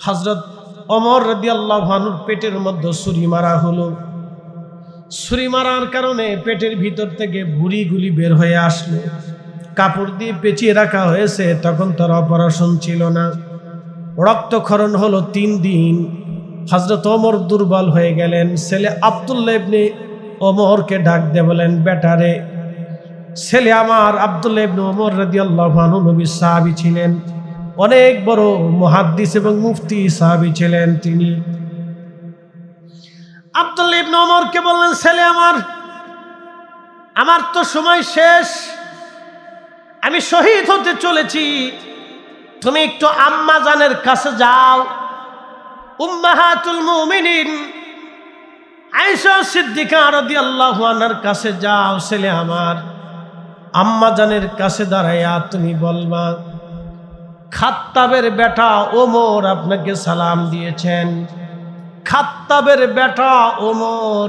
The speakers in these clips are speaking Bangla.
হযরত ওমর রাদিয়াল্লাহু আনহুর পেটের মধ্যে ছুরি মারা হলো। ছুরি মারার কারণে পেটের ভিতর থেকে ভুঁড়িগুলি বের হয়ে আসলো। কাপড় দিয়ে পেঁচিয়ে রাখা হয়েছে, তখন তার অপারেশন ছিল না। রক্তক্ষরণ হলো 3 দিন। হযরত ওমর দুর্বল হয়ে গেলেন। ছেলে আব্দুল্লাহ ইবনে ওমরকে ডাক দিয়ে বলেন, বেটারে, ছেলে আমার আব্দুল্লাহ ইবনে ওমর রাদিয়াল্লাহু আনহু নবীর সাহাবী ছিলেন, অনেক বড় মুহাদ্দিস এবং মুফতি সাহাবী ছিলেন। তিনি আব্দুল্লাহ ইবনে ওমরকে বললেন, ছেলে আমার তো সময় শেষ, আমি শহীদ হতে চলেছি, তুমি একটু আম্মা জানের কাছে যাও, উম্মাহাতুল মুমিনিন আয়েশা সিদ্দিকা রাদিয়াল্লাহু আনহার কাছে যাও। ছেলে আমার, আম্মা জানের কাছে দাঁড়াইয়া তুমি বলবা, খাত্তাবের বেটা ওমর আপনাকে সালাম দিয়েছেন, খাত্তাবের বেটা ওমর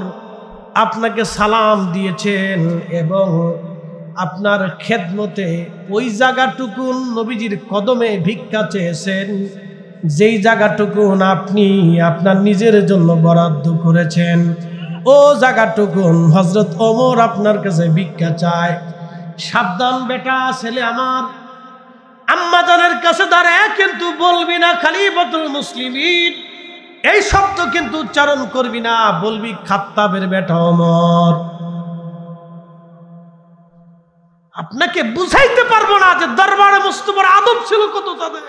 আপনাকে সালাম দিয়েছেন এবং আপনার খেদমতে ওই জায়গাটুকুন নবীজির কদমে ভিক্ষা চেয়েছেন, যেই জায়গাটুকুন আপনি আপনার নিজের জন্য বরাদ্দ করেছেন, ও জায়গাটুকুন হযরত ওমর আপনার কাছে ভিক্ষা চায়। সাবধান বেটা, ছেলে আমার, আম্মা জানের কাছে দাঁড়ায় কিন্তু বলবি না খলিফাতুল মুসলিমিন, এই শব্দ কিন্তু উচ্চারণ করবি না, বলবি খাত্তাবের বেটা ওমর। আপনাকে বুঝাইতে পারবো না যে দরবারে মুস্তফার আদব ছিল কত, তাদের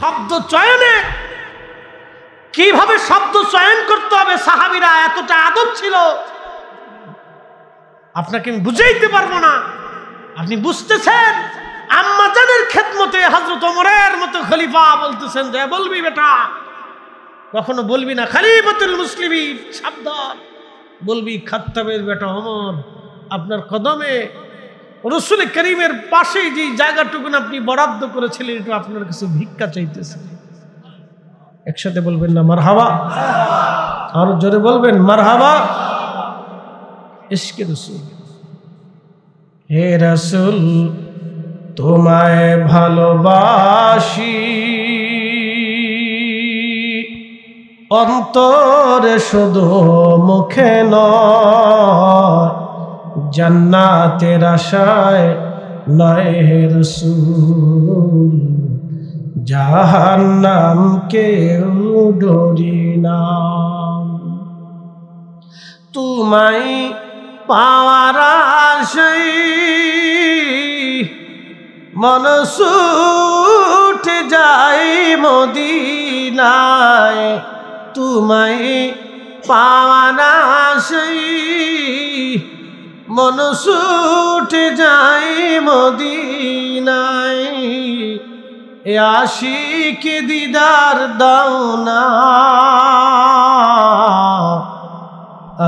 শব্দ চয়নে কিভাবে শব্দ চয়ন করতে হবে, সাহাবীরা এতটা আদব ছিল, আপনাকে আমি বুঝাইতে পারবো না। আপনি বুঝতেছেন আম্মা জানের খেদমতে হযরত ওমরের মতো খলিফা বলতেছেন যে বলবি বেটা, কখনো বলবি না খলিফাতুল মুসলিমিন, সাবধান, বলবি খাত্তাবের বেটা ওমর আপনার কদমে রাসূল করিমের পাশে যে জায়গাটুকু আপনি বরাদ্দ করেছিলেন, এটা আপনার কাছে ভিক্ষা চাইতেছে। একসাথে বলবেন না মারহাবা? আর জোরে বলবেন মারহাবা। ইশকে রাসূল। হে রাসূল, তোমায় ভালোবাসি, অন্তরে শুধু মুখে নয়, জান্নাতের আশায় নয় হে রাসূল, জাহান্নাম কেউ ডরি না। তোমায় পাওয়ার আশায় মন ছুটে যায় মদিনায়, তোমায় পাওয়ার আশায় মন ছুটে যায় মদিনায়, এ আশিক দিদার দাও না,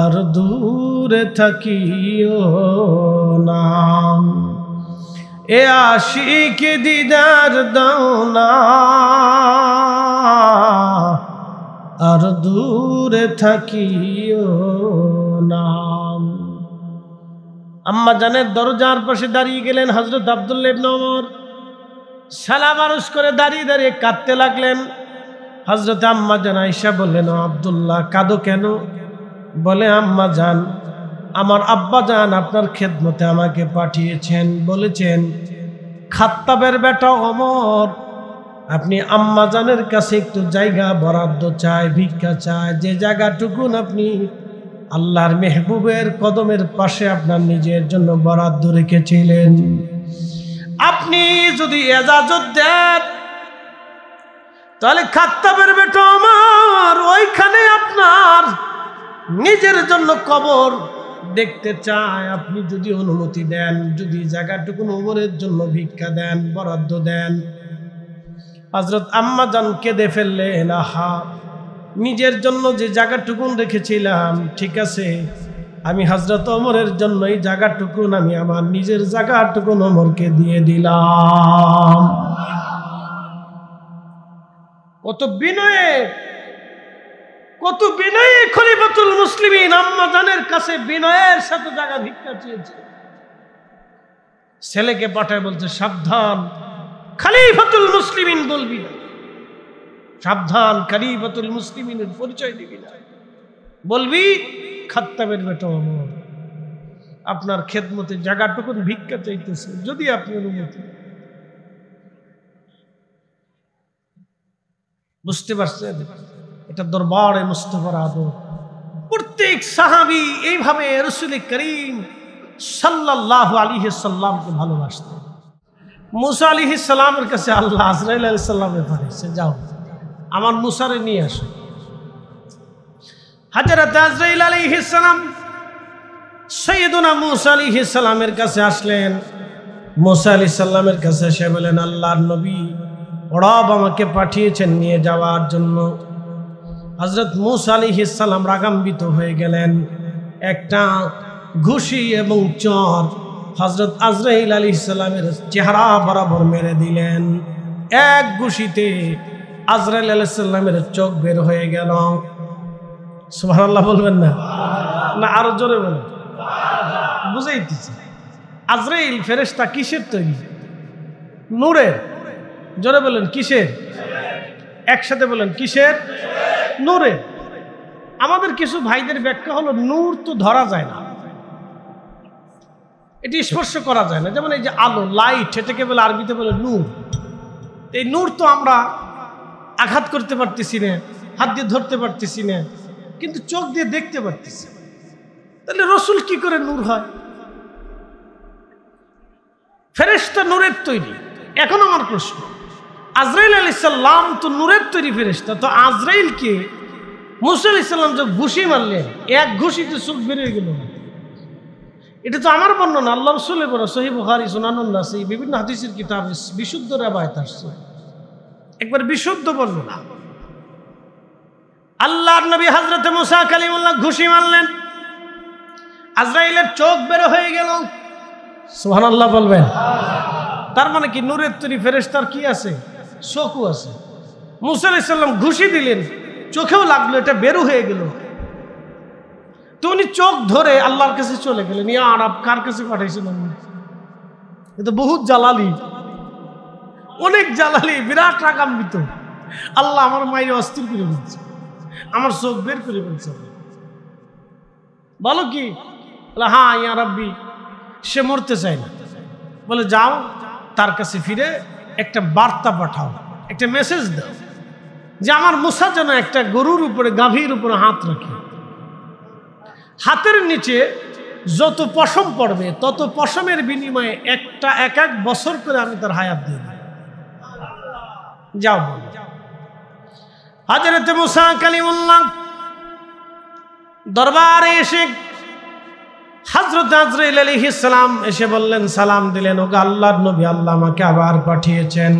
আর দূরে থাকিও না, এ আশিক দিদার দাও না, আর দূরে থাকিও না। আম্মা জানের দরজার পাশে দাঁড়িয়ে গেলেন হযরত আব্দুল্লাহ ইবনে ওমর, সালাম আরজ করে দাঁড়িয়ে দাঁড়িয়ে কাঁদতে লাগলেন। হযরত আম্মা জান আয়েশা বললেন, ও আব্দুল্লাহ, কাঁদো কেন? বলে, আম্মা জান, আমার আব্বা জান আপনার খেদমতে আমাকে পাঠিয়েছেন, বলেছেন খাত্তাবের বেটা ওমর আপনি আম্মা জানের কাছে একটু জায়গা বরাদ্দ চায়, ভিক্ষা চায়, যে জায়গাটুকুন আপনি আল্লাহর মেহবুবের কদমের পাশে আপনার নিজের জন্য বরাদ্দ রেখেছিলেন, আপনি যদি এজাজত দেন তাহলে খাত্তাবের বেটা ওমর ওইখানে আপনার নিজের জন্য কবর দেখতে চায়। আপনি যদি অনুমতি দেন, যদি জায়গাটুকু ওমরের জন্য ভিক্ষা দেন, বরাদ্দ দেন। হযরত আম্মা জান কেঁদে ফেললেন, আহা, নিজের জন্য যে জায়গাটুকুন রেখেছিলাম, ঠিক আছে, আমি হযরত ওমরের জন্য এই জায়গাটুকুন আমি আমার নিজের জায়গাটুকুন ওমরকে দিয়ে দিলাম। কত বিনয়ে, কত বিনয়ে খলিফাতুল মুসলিমিন আম্মা জানের কাছে বিনয়ের সাথে জায়গা ভিক্ষা চেয়েছে। ছেলেকে পাঠায় বলছে, সাবধান, খলিফাতুল মুসলিমিন বলবি না, সাবধান, খলিফাতুল মুসলিমিনের পরিচয় দিবি না। বলবি খাত্তাবের বেটা ওমর আপনার খেদমতে জায়গাটুকুন ভিক্ষা চাইতেছে, যদি আপনি অনুমতি। বুঝতে পারছেন? এটা দরবারে মুস্তাফার আদব। প্রত্যেক সাহাবী এইভাবে রাসূল করিম সাল্লাল্লাহু আলাইহি সাল্লামকে ভালোবাসতেন। মুসা আলাইহিস সালামের কাছে আল্লাহ আজরাইল আলাইহিস সালামে পাঠিয়েছে, যাও আমার মুসারে নিয়ে আসো। হযরত আজরাইল আলাইহিস সালাম সাইয়েদুনা মুসা আলাইহিস সালামের কাছে আসলেন। মুসা আলাইহিস সালামের কাছে এসে বলেন, আল্লাহর নবী রব আমাকে পাঠিয়েছেন নিয়ে যাওয়ার জন্য। হযরত মুসা আলাইহিস সালাম রাগান্বিত হয়ে গেলেন। একটা ঘুষি এবং চর হযরত আজরাইল আলাইহিস সালামের চেহারা বরাবর মেরে দিলেন। এক ঘুষিতে আজরাইল আলাইহিস সালামের চোখ বের হয়ে গেল। সুবহানাল্লাহ বলবেন না? না আরো জোরে বলেন। বুঝাইতেছি, আজরাইল ফেরেশতা কিসের তৈরি? নূরের। জোরে বলেন কিসের? একসাথে বলেন কিসের? নূরের। আমাদের কিছু ভাইদের ব্যাখ্যা হলো নূর তো ধরা যায় না, এটি স্পর্শ করা যায় না। যেমন এই যে আলো, লাইট, এটাকে বলে আরবিতে বলে নূর। এই নূর তো আমরা আঘাত করতে পারতেছি না, হাত দিয়ে ধরতে পারতেছি না, কিন্তু চোখ দিয়ে দেখতে পারতেছি। তাহলে রসুল কি করে নূর হয়? ফেরেশতা নূরের তৈরি। এখন আমার প্রশ্ন, আজরাইল আলাইহিস সালাম তো নূরের তৈরি ফেরেশতা, তো আজরাইলকে মুসা আলাইহিস সালাম যে ঘুষি মারলেন, এক ঘুষিতে চোখ বেরিয়ে গেল। এটা তো আমার বর্ণনা, আল্লাহ রাসূলের বর্ণনা। সহিহ বুখারী, সুনানুন নাসাঈ, বিভিন্ন হাদিসের কিতাবে বিশুদ্ধ riwayat আসছে, একবার বিশুদ্ধ বর্ণনা। আল্লাহর নবী হযরত মুসা কালিমুল্লাহ ঘুষি মারলেন, আজরাইলের চোখ বের হয়ে গেল। সুবহানাল্লাহ বলবেন। তার মানে কি নূরের তৈরি ফেরেশতার কি আছে? চোখও আছে। মুসা আলাইহিস সালাম ঘুষি দিলেন, চোখেও লাগলো, এটা বের হয়ে গেল। তো উনি চোখ ধরে আল্লাহর কাছে চলে গেলেন, ইয়া আরব, কার কাছে পাঠাইছিলেন? এটা বহুত জালালি, অনেক জালালি, বিরাট রাগান্বিত। আল্লাহ আমার মায়ের অস্থির করে দিচ্ছে, আমার চোখ বের করে ফেলছে। বলো কি? হ্যাঁ ইয়া রাব্বি, সে মরতে চায় না। বলে যাও তার কাছে ফিরে একটা বার্তা পাঠাও, একটা মেসেজ দাও যে আমার মুসা যেন একটা গরুর উপরে, গাভীর উপরে হাত রাখে। হাতের নিচে যত পশম পড়বে তত পশমের বিনিময়ে একটা এক এক বছর করে আমি তার হায়াত দিয়ে দেব। যাও। হযরত মুসা কালিমুল্লাহ দরবারে এসে হযরত আজরাইল আলাইহিস সালাম এসে বললেন, সালাম দিলেন, ওগো আল্লাহর নবী, আল্লাহ আমাকে আবার পাঠিয়েছেন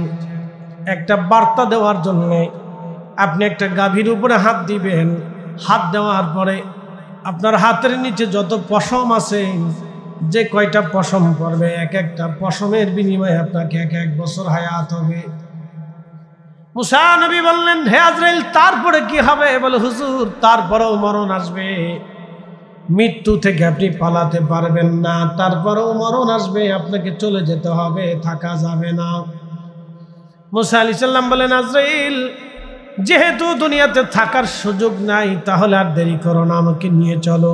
একটা বার্তা দেওয়ার জন্য। আপনি একটা গাভীর উপরে হাত দিবেন, হাত দেওয়ার পরে আপনার হাতের নিচে যত পশম আছে, যে কয়টা পশম পড়বে, এক একটা পশমের বিনিময়ে আপনাকে এক এক বছর হায়াত হবে। মুসা নবী বললেন, হে আজরাইল, তারপরে কি হবে? বলে হুজুর, তারপরেও মরণ আসবে, মৃত্যু থেকে আপনি পালাতে পারবেন না, তারপরেও মরণ আসবে, আপনাকে চলে যেতে হবে, থাকা যাবে না। মুসা আলাইহিস সালাম বলেন, আজরাইল, যেহেতু দুনিয়াতে থাকার সুযোগ নাই, তাহলে আর দেরি করো না, আমাকে নিয়ে চলো,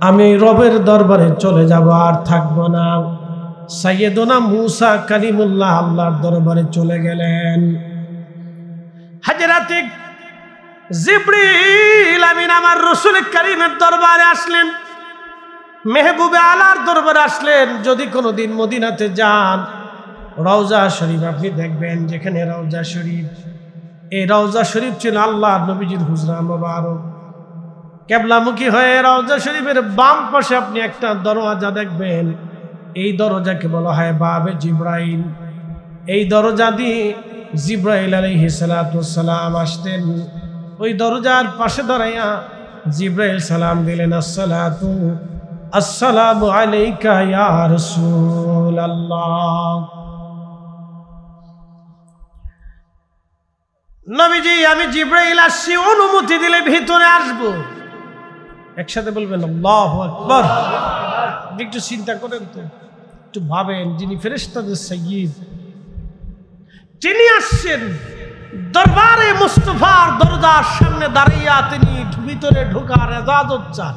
আমি রবের দরবারে চলে যাব, আর থাকবো না। সাইয়েদুনা মুসা কালিমুল্লাহ আল্লাহর দরবারে চলে গেলেন। হযরত জিবরিল আমিন আমার রাসূল কারীমের দরবারে আসলেন, মেহবুবে আলার দরবারে আসলেন। যদি কোনোদিন মদিনাতে যান, রওজা শরীফ আপনি দেখবেন, যেখানে রওজা শরীফ, এই রওজা শরীফ ছিল আল্লাহ নবীজির হুজরা মুবারক। কিবলামুখী হয়ে রওজা শরীফের বাম পাশে আপনি একটা দরজা দেখবেন, এই দরজাকে বলা হয় বাবে জিবরাইল। এই দরজা দিয়ে জিবরাইল আলাইহিস সালাতু ওয়াস সালাম আসতেন। ওই দরজার পাশে দাঁড়াইয়া জিবরাইল সালাম দিলেন, আসসালামু আলাইকা ইয়া রাসূলুল্লাহ। নবীজি, আমি জিবরাইল আসছি, অনুমতি দিলে ভিতরে আসবো। একসাথে বলবেন আল্লাহু আকবার। একটু চিন্তা করেন তো, একটু ভাবেন, যিনি ফেরেশতাদের সাইয়্যিদ, তিনি আসছেন দরবারে মুস্তাফার দরজার সামনে দাঁড়িয়ে তিনি ভিতরে ঢোকার ইজাজত চান।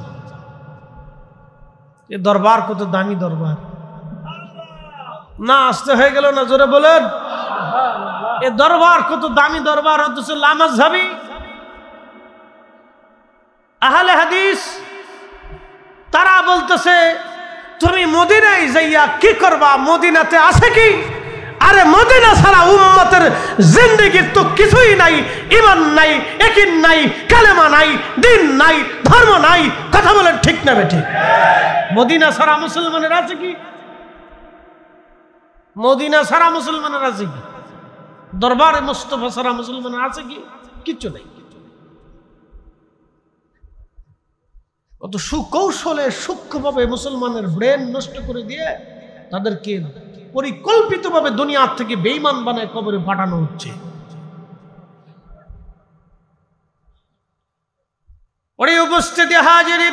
এই দরবার কত দামি দরবার না, আসতে হয়ে গেল না, জোরে বলেন। এই দরবার কত দামি দরবার, অথচ লামাযহাবী আহলে হাদিস তারা বলতেছে তুমি মদিনায় যাইয়া কি করবা, মদিনাতে আছে কি? আরে মদিনা ছাড়া উম্মতের জিন্দেগির তো কিছুই নাই, ঈমান নাই, ইয়াকিন নাই, কালেমা নাই, দিন নাই, ধর্ম নাই। কথা বলেন ঠিক না বেঠিক? মদিনা ছাড়া মুসলমানের আছে কি? মদিনা ছাড়া মুসলমানের আছে কি? দরবারে মুস্তাফা ছাড়া মুসলমানের আছে কি? কিচ্ছু নাই। কত সুকৌশলে সূক্ষ্মভাবে মুসলমানের ব্রেন নষ্ট করে দিয়ে তাদেরকে পরিকল্পিতভাবে দুনিয়া থেকে বেঈমান বানায় কবরে পাঠানো হচ্ছে। ওরে উপস্থিতি হাজিরি,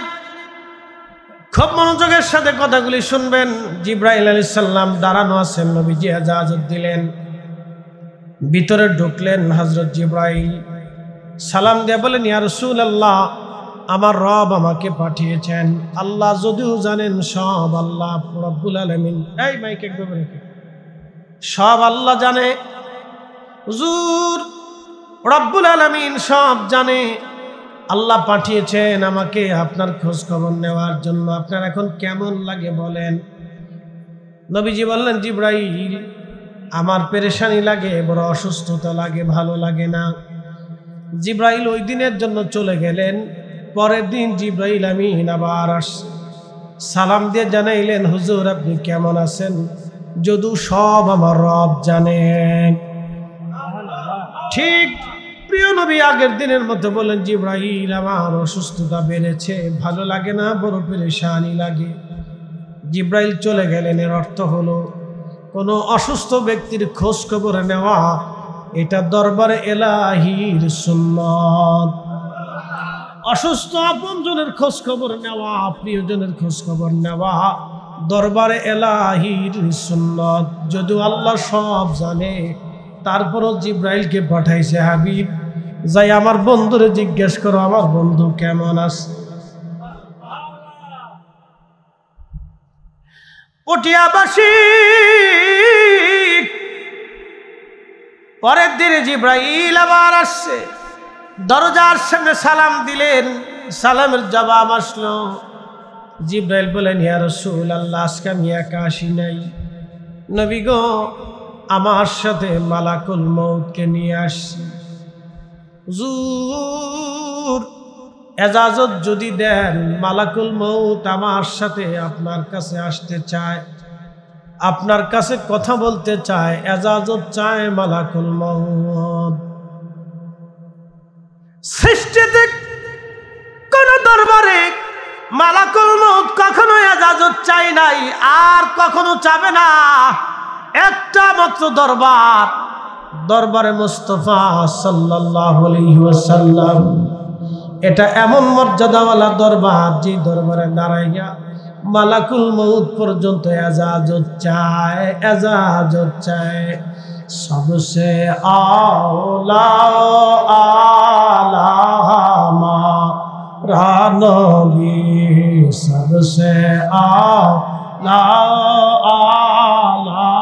খুব মনোযোগের সাথে কথাগুলি শুনবেন। জিবরাইল আলাইহিস সালাম দাঁড়ানো আছেন, নবীজি ইজাজত দিলেন, ভিতরে ঢুকলেন। হযরত জিবরাইল সালাম দিয়ে বলেন, ইয়া রাসূলুল্লাহ, আমার রব আমাকে পাঠিয়েছেন। আল্লাহ যদিও জানেন সব আল্লাহ রব্বুল আলামিন, এই মাইক একদম রেখে, সব আল্লাহ জানে। হুজুর, রব্বুল আলামিন সব জানে। আল্লাহ পাঠিয়েছেন আমাকে আপনার খোঁজ খবর নেওয়ার জন্য। আপনার এখন কেমন লাগে বলেন? নবীজি বললেন, জিবরাইল, আমার পেরেশানি লাগে, বড় অসুস্থতা লাগে, ভালো লাগে না। জিবরাইল ওই দিনের জন্য চলে গেলেন। পরের দিন জিবরাইল আমিন আবার সালাম দিয়ে জানাইলেন, হুজুর আপনি কেমন আছেন? যদিও সব আমার রব জানেন। ঠিক প্রিয় নবী আগের দিনের মতো বলেন, জিবরাইল আমার অসুস্থতা বেড়েছে, ভালো লাগে না, বড় পেরেশানি লাগে। জিবরাইল চলে গেলেন। এর অর্থ হলো কোনো অসুস্থ ব্যক্তির খোঁজ খবর নেওয়া এটা দরবারে এলাহির সুন্নাত। অসুস্থ আপনজনের খোঁজ খবর নেওয়া, প্রিয়জনের খোঁজ খবর নেওয়া দরবারে এলাহির সুন্নাত। যদিও আল্লাহ সব জানে, তারপরও জিবরাইলকে পাঠাইছে, হাবিব যাই আমার বন্ধুরে জিজ্ঞেস করো আমার বন্ধু কেমন আছে। পটিয়াবাসী পরের দিনে জিবরাইল আবার আসছে, দরজার সামনে সালাম দিলেন। সালামের জবাব আসলো। জিবরাইল বলেন, ইয়া রাসূলুল্লাহ, আজকে আমি একা আসি নাই, নবী গো আমার সাথে মালাকুল মউতকে নিয়ে আসছি। হুজুর এজাজত যদি দেন, মালাকুল মউত আমার সাথে আপনার কাছে আসতে চায়, আপনার কাছে কথা বলতে চায়, এজাজত চায় মালাকুল মউত। সৃষ্টিতে কোন দরবারে মালাকুল মউত কখনো এজাজত চাই নাই, আর কখনো চাবে না। একটা মাত্র দরবার, দরবারে মুস্তাফা সাল্লাল্লাহু আলাইহি ওয়াসাল্লাম। এটা এমন মর্যাদাওয়ালা দরবার, যে দরবারে দাঁড়াইয়া মালাকুল মউত পর্যন্ত এজাজত চায়, এজাজত চায়। सबसे आला आलामा रानवी, सबसे आला आलामा,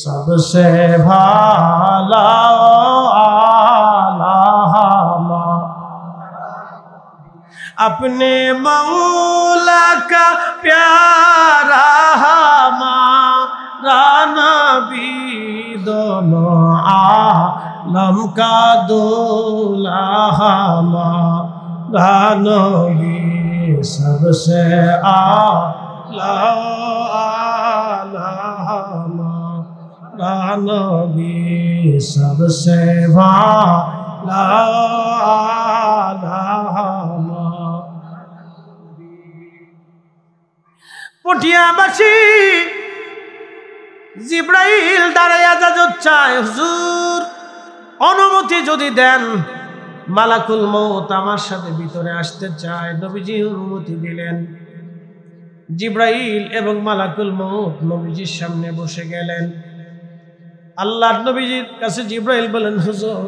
सबसे भाला आलामा, अपने मौला का प्यारा नबी, दोनों आलम का दूल्हा नबी, सबसे आला नबी, सबसे भाला পটিয়াবাসী জিবরাইল দাঁড়াইয়া এজাজত চায়, হুজুর অনুমতি যদি দেন, মালাকুল মউত আমার সাথে ভিতরে আসতে চায়। নবীজি অনুমতি দিলেন। জিবরাইল এবং মালাকুল মউত নবীজির সামনে বসে গেলেন। আল্লাহর নবীজির কাছে জিব্রাইল বলেন, হুজুর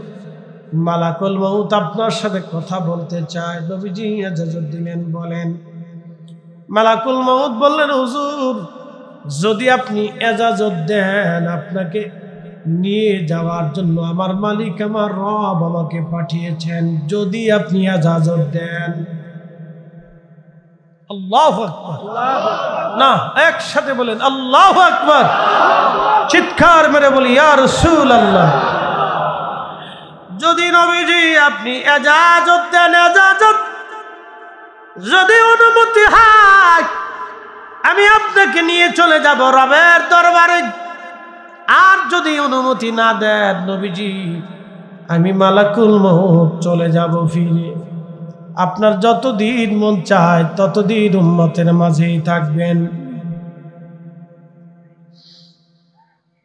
মালাকুল মউত আপনার সাথে কথা বলতে চায়। নবীজি ইজাজত দিলেন, বলেন। মালাকুল মউত বললেন, হুজুর যদি আপনি ইজাজত দেন, আপনাকে নিয়ে যাওয়ার জন্য আমার মালিক আমার রব আমাকে পাঠিয়েছেন, যদি আপনি ইজাজত দেন। আল্লাহু আকবার। না, একসাথে বলেন আল্লাহু আকবার। চিৎকার মেরে বলি ইয়া রাসূলুল্লাহ। যদি নবীজি আপনি ইজাজত দেন, ইজাজত যদি অনুমতি হয়, আমি আপনাকে নিয়ে চলে যাব রবের দরবারে। আর যদি অনুমতি না দেন নবীজি, আমি মালাকুল মউত চলে যাব ফিরে। আপনার যতদিন মন চায় ততদিন উম্মতের মাঝেই থাকবেন।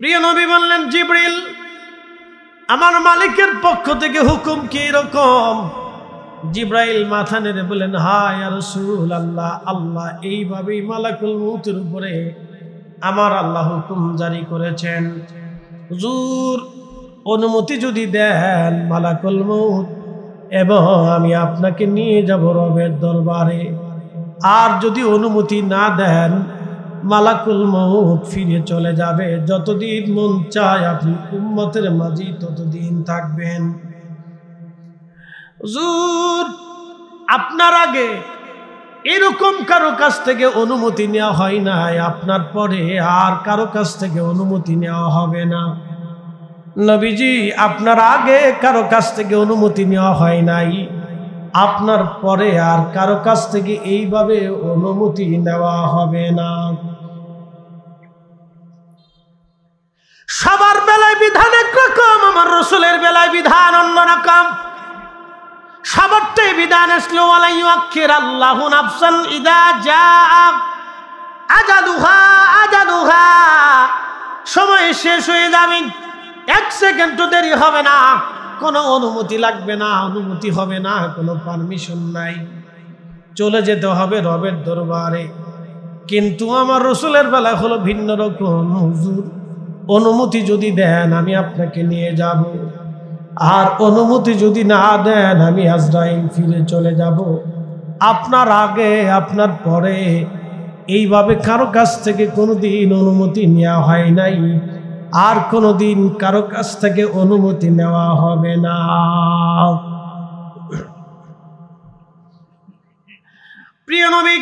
প্রিয় নবী বললেন, জিবরিল আমার মালিকের পক্ষ থেকে হুকুম কি রকম? জিব্রাইল মাথা নেড়ে বলেন, হ্যাঁ ইয়া রাসূলুল্লাহ, আল্লাহ এইভাবেই মালাকুল মউতের উপরে আমার আল্লাহ হুকুম জারি করেছেন। হুজুর অনুমতি যদি দেন মালাকুল মউত এবং আমি আপনাকে নিয়ে যাব রবের দরবারে। আর যদি অনুমতি না দেন, মালাকুল মউত ফিরে চলে যাবে। যতদিন মন চায় আপনি উম্মতের মাঝে ততদিন থাকবেন। হুজুর আপনার আগে এরকম কারো কাছ থেকে অনুমতি নেওয়া হয় নাই, আপনার পরে আর কারো কাছ থেকে অনুমতি নেওয়া হবে না। নবীজি আপনার আগে কারো কাছ থেকে অনুমতি নেওয়া হয় নাই, আপনার পরে আর কারো কাছ থেকে এইভাবে অনুমতি নেওয়া হবে না। সবার বেলায় বিধান একরকম, আমার রাসূলের বেলায় বিধান অন্যরকম। সবারটাই বিধান আসলো, ওয়ালা ইউআখিরাল্লাহু নাফসান ইযা জাআ আজালুহা আজালুহা। সময় শেষ হয়ে যাবে, এক সেকেন্ডও দেরি হবে না, কোনো অনুমতি লাগবে না, অনুমতি হবে না, কোনো পারমিশন নাই, চলে যেতে হবে রবের দরবারে। কিন্তু আমার রাসূলের বেলা হলো ভিন্ন রকম। হুজুর অনুমতি যদি দেন আমি আপনাকে নিয়ে যাব, আর অনুমতি যদি না দেন আমি আজরাইল ফিরে চলে যাব। আপনার আগে আপনার পরে এইভাবে কারো কাছ থেকে কোনোদিন অনুমতি নেওয়া হয় নাই, আর কোনোদিন কারো কাছ থেকে অনুমতি নেওয়া হবে না। প্রিয় নবী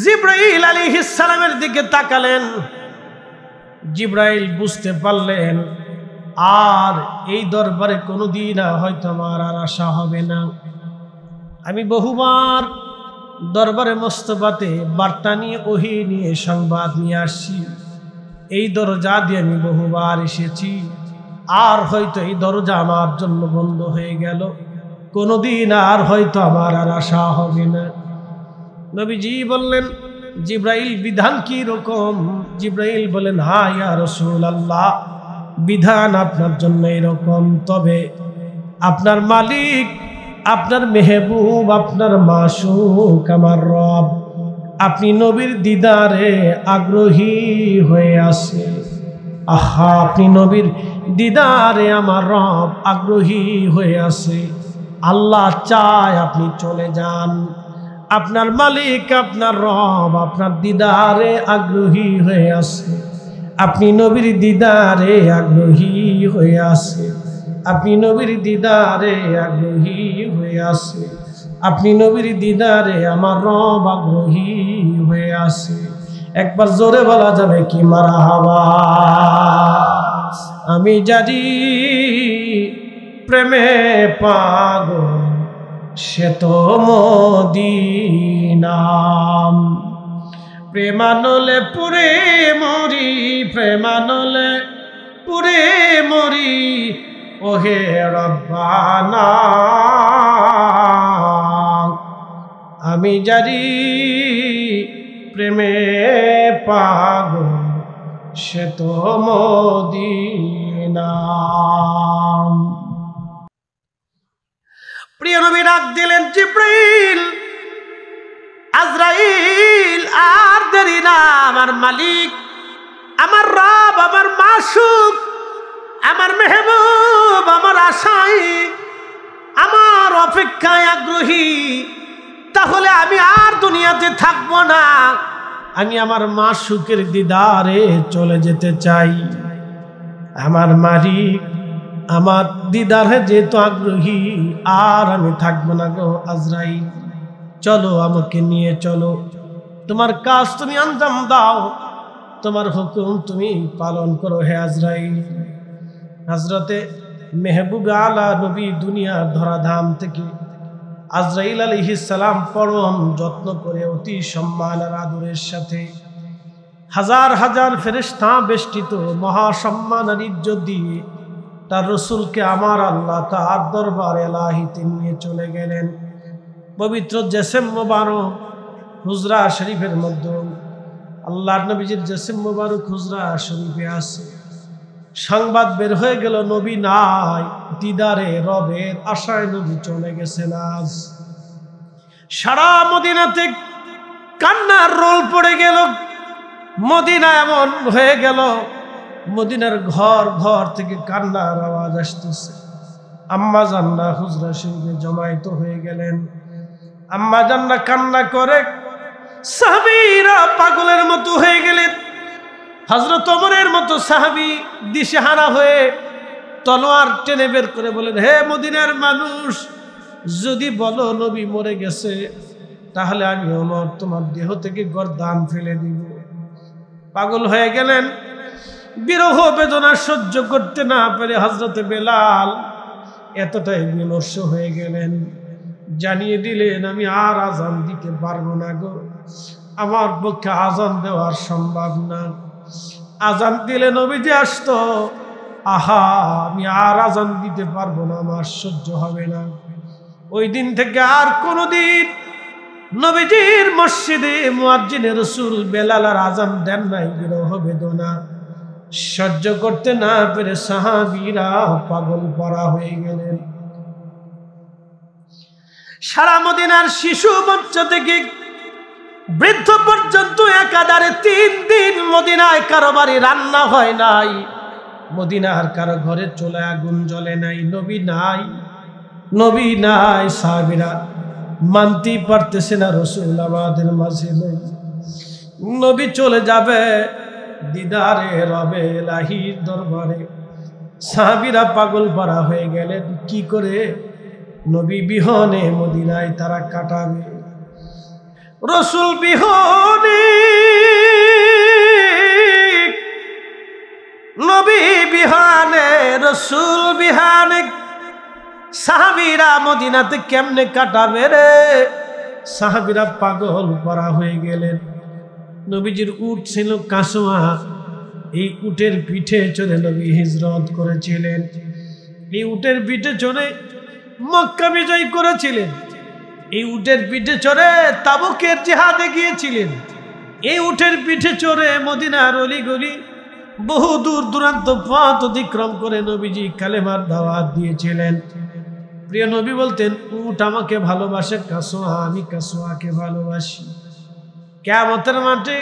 জিব্রাইল আলাইহিস সালামের দিকে তাকালেন। জিব্রাইল বুঝতে পারলেন আর এই দরবারে কোনোদিন হয়তো আমার আর আসা হবে না। আমি বহুবার দরবারে মোস্তফাতে বার্তা নিয়ে, ওহী নিয়ে, সংবাদ নিয়ে আসছি। এই দরজা দিয়ে আমি বহুবার এসেছি, আর হয়তো এই দরজা আমার জন্য বন্ধ হয়ে গেল, কোনোদিন আর হয়তো আমার আর আসা হবে না। নবীজি বললেন, জিব্রাইল বিধান কি রকম? জিব্রাইল বলেন, হ্যাঁ ইয়া রাসূলুল্লাহ, বিধান আপনার জন্য এরকম, তবে আপনার মালিক, আপনার মেহবুব, আপনার মাশুক আমার রব, আপনি নবীর দিদারে আগ্রহী হয়ে আছে। আহা, আপনি নবীর দিদারে আমার রব আগ্রহী হয়ে আছে। আল্লাহ চায় আপনি চলে যান। আপনার মালিক, আপনার রব আপনার দিদারে আগ্রহী হয়ে আছে। আপনি নবীর দিদারে আগ্রহী হয়ে আছে। আপনি নবীর দিদারে আগ্রহী হয়ে আছে। আপনি নবীর দিদারে আমার রব আগ্রহী হয়ে আছে। একবার জোরে বলা যাবে কি মারহাবা? আমি জানি প্রেমে পাগল সে তো মদিনা, প্রেমানলে পুরে মরি, প্রেমানলে পুরে মরি, ওহে রব্বানা। আমি জানি প্রেমে পাগল সে তো মদিনা। প্রিয় নবী ডাক দিলেন, জিব্রাইল, আজরাইল, আর দেরি না, আমার মালিক, আমার রব, আমার মাশুক আমার মেহবুব আমার আশায়, আমার অপেক্ষায় আগ্রহী, তাহলে আমি আর দুনিয়াতে থাকবো না, আমি আমার মাশউকের দিদারে চলে যেতে চাই। আমার মালিক আমার দিদারে যেহেতু আগ্রহী, আর আমি থাকবো না গো আজরাইল, চলো আমাকে নিয়ে চলো, তোমার কাজ তুমি আঞ্জাম দাও, তোমার হুকুম তুমি পালন করো হে আজরাইল। হযরতে মেহবুব আলা নবী দুনিয়ার ধরাধাম থেকে আজরাইল আলাইহিস সালাম পরম যত্ন করে অতি সম্মান আর আদরের সাথে হাজার হাজার ফেরেশতা বেষ্টিত মহাসম্মান আর ইজ্জত দিয়ে তার রসুলকে আমার আল্লাহ তার দরবার এলাহিতে নিয়ে চলে গেলেন। পবিত্র জেসেম মোবারক হুজরা শরীফের মধ্যে আল্লাহর নবীজির জেসেম মোবারক হুজরা শরীফে আছে। সংবাদ বের হয়ে গেল নবী নাই, দিদারে রবের আশায় নবী চলে গেছেন। আজ সারা মদিনাতে কান্নার রোল পড়ে গেল। মদিনা এমন হয়ে গেল, মদিনার ঘর ঘর থেকে কান্নার আওয়াজ আসতেছে। আম্মা জান্না হুজরা শরীফে জমায়েত হয়ে গেলেন। আম্মা জান্না কান্না করে, সাহাবীরা পাগলের মতো হয়ে গেলেন। হযরত ওমরের মতো সাহাবী দিশেহারা হয়ে তলোয়ার টেনে বের করে বলেন, হে মদিনার মানুষ, যদি বলো নবী মরে গেছে, তাহলে আমি ওমর তোমার দেহ থেকে গর্দান ফেলে দিব। পাগল হয়ে গেলেন। বিরহ বেদনা সহ্য করতে না পেরে হযরতে বেলাল এতটাই বিমর্ষ হয়ে গেলেন, জানিয়ে দিলেন, আমি আর আজান দিতে পারবো না গো, আমার পক্ষে আজান দেওয়ার সম্ভব না। আজান দিলে নবীজি আসতো, আহা আমি আর আজান দিতে পারবো না, আমার সহ্য হবে না। ওই দিন থেকে আর কোনোদিন নবীজির মসজিদে মুয়াজ্জিনে রাসূল বেলাল আর আজান দেন নাই। বিরহ বেদনা সহ্য করতে না পেরে সাহাবীরা পাগল পরা হয়ে গেলেন। সারা মদিনার শিশু বাচ্চা থেকে বৃদ্ধ পর্যন্ত একাধারে 3 দিন মদিনায় কারো বাড়ি রান্না হয় নাই, মদিনার কারো ঘরে চুলায় আগুন জ্বলে নাই। নবী নাই, নবী নাই। সাহাবীরা মানতেই পারতেছে না রাসূল আমাদের মাঝে নেই। নবী চলে যাবে দিদারে রবে এলাহির দরবারে। সাহাবীরা পাগল পারা হয়ে গেলেন, কি করে নবী বিহনে মদিনায় তারা কাটাবে। রাসূল বিহনে, নবী বিহানে, রাসূল বিহানে, সাহাবীরা মদিনাতে কেমনে কাটাবে রে। সাহাবীরা পাগল পরা হয়ে গেলেন। নবীজির উট ছিল কাসওয়া, এই উটের পিঠে চড়ে নবী হিজরত করেছিলেন। এই উটের পিঠে চড়ে মক্কা বিজয় করেছিলেন। এই উটের পিঠে চড়ে তাবুকের জিহাদে গিয়েছিলেন। এই উটের পিঠে চড়ে মদিনার অলিগলি বহু দূর দূরান্ত পথ অতিক্রম করে নবীজি কালেমার দাওয়াত দিয়েছিলেন। প্রিয় নবী বলতেন, উট আমাকে ভালোবাসে, কাসওয়া আমি কাসওয়াকে ভালোবাসি। কিয়ামতের মাঠে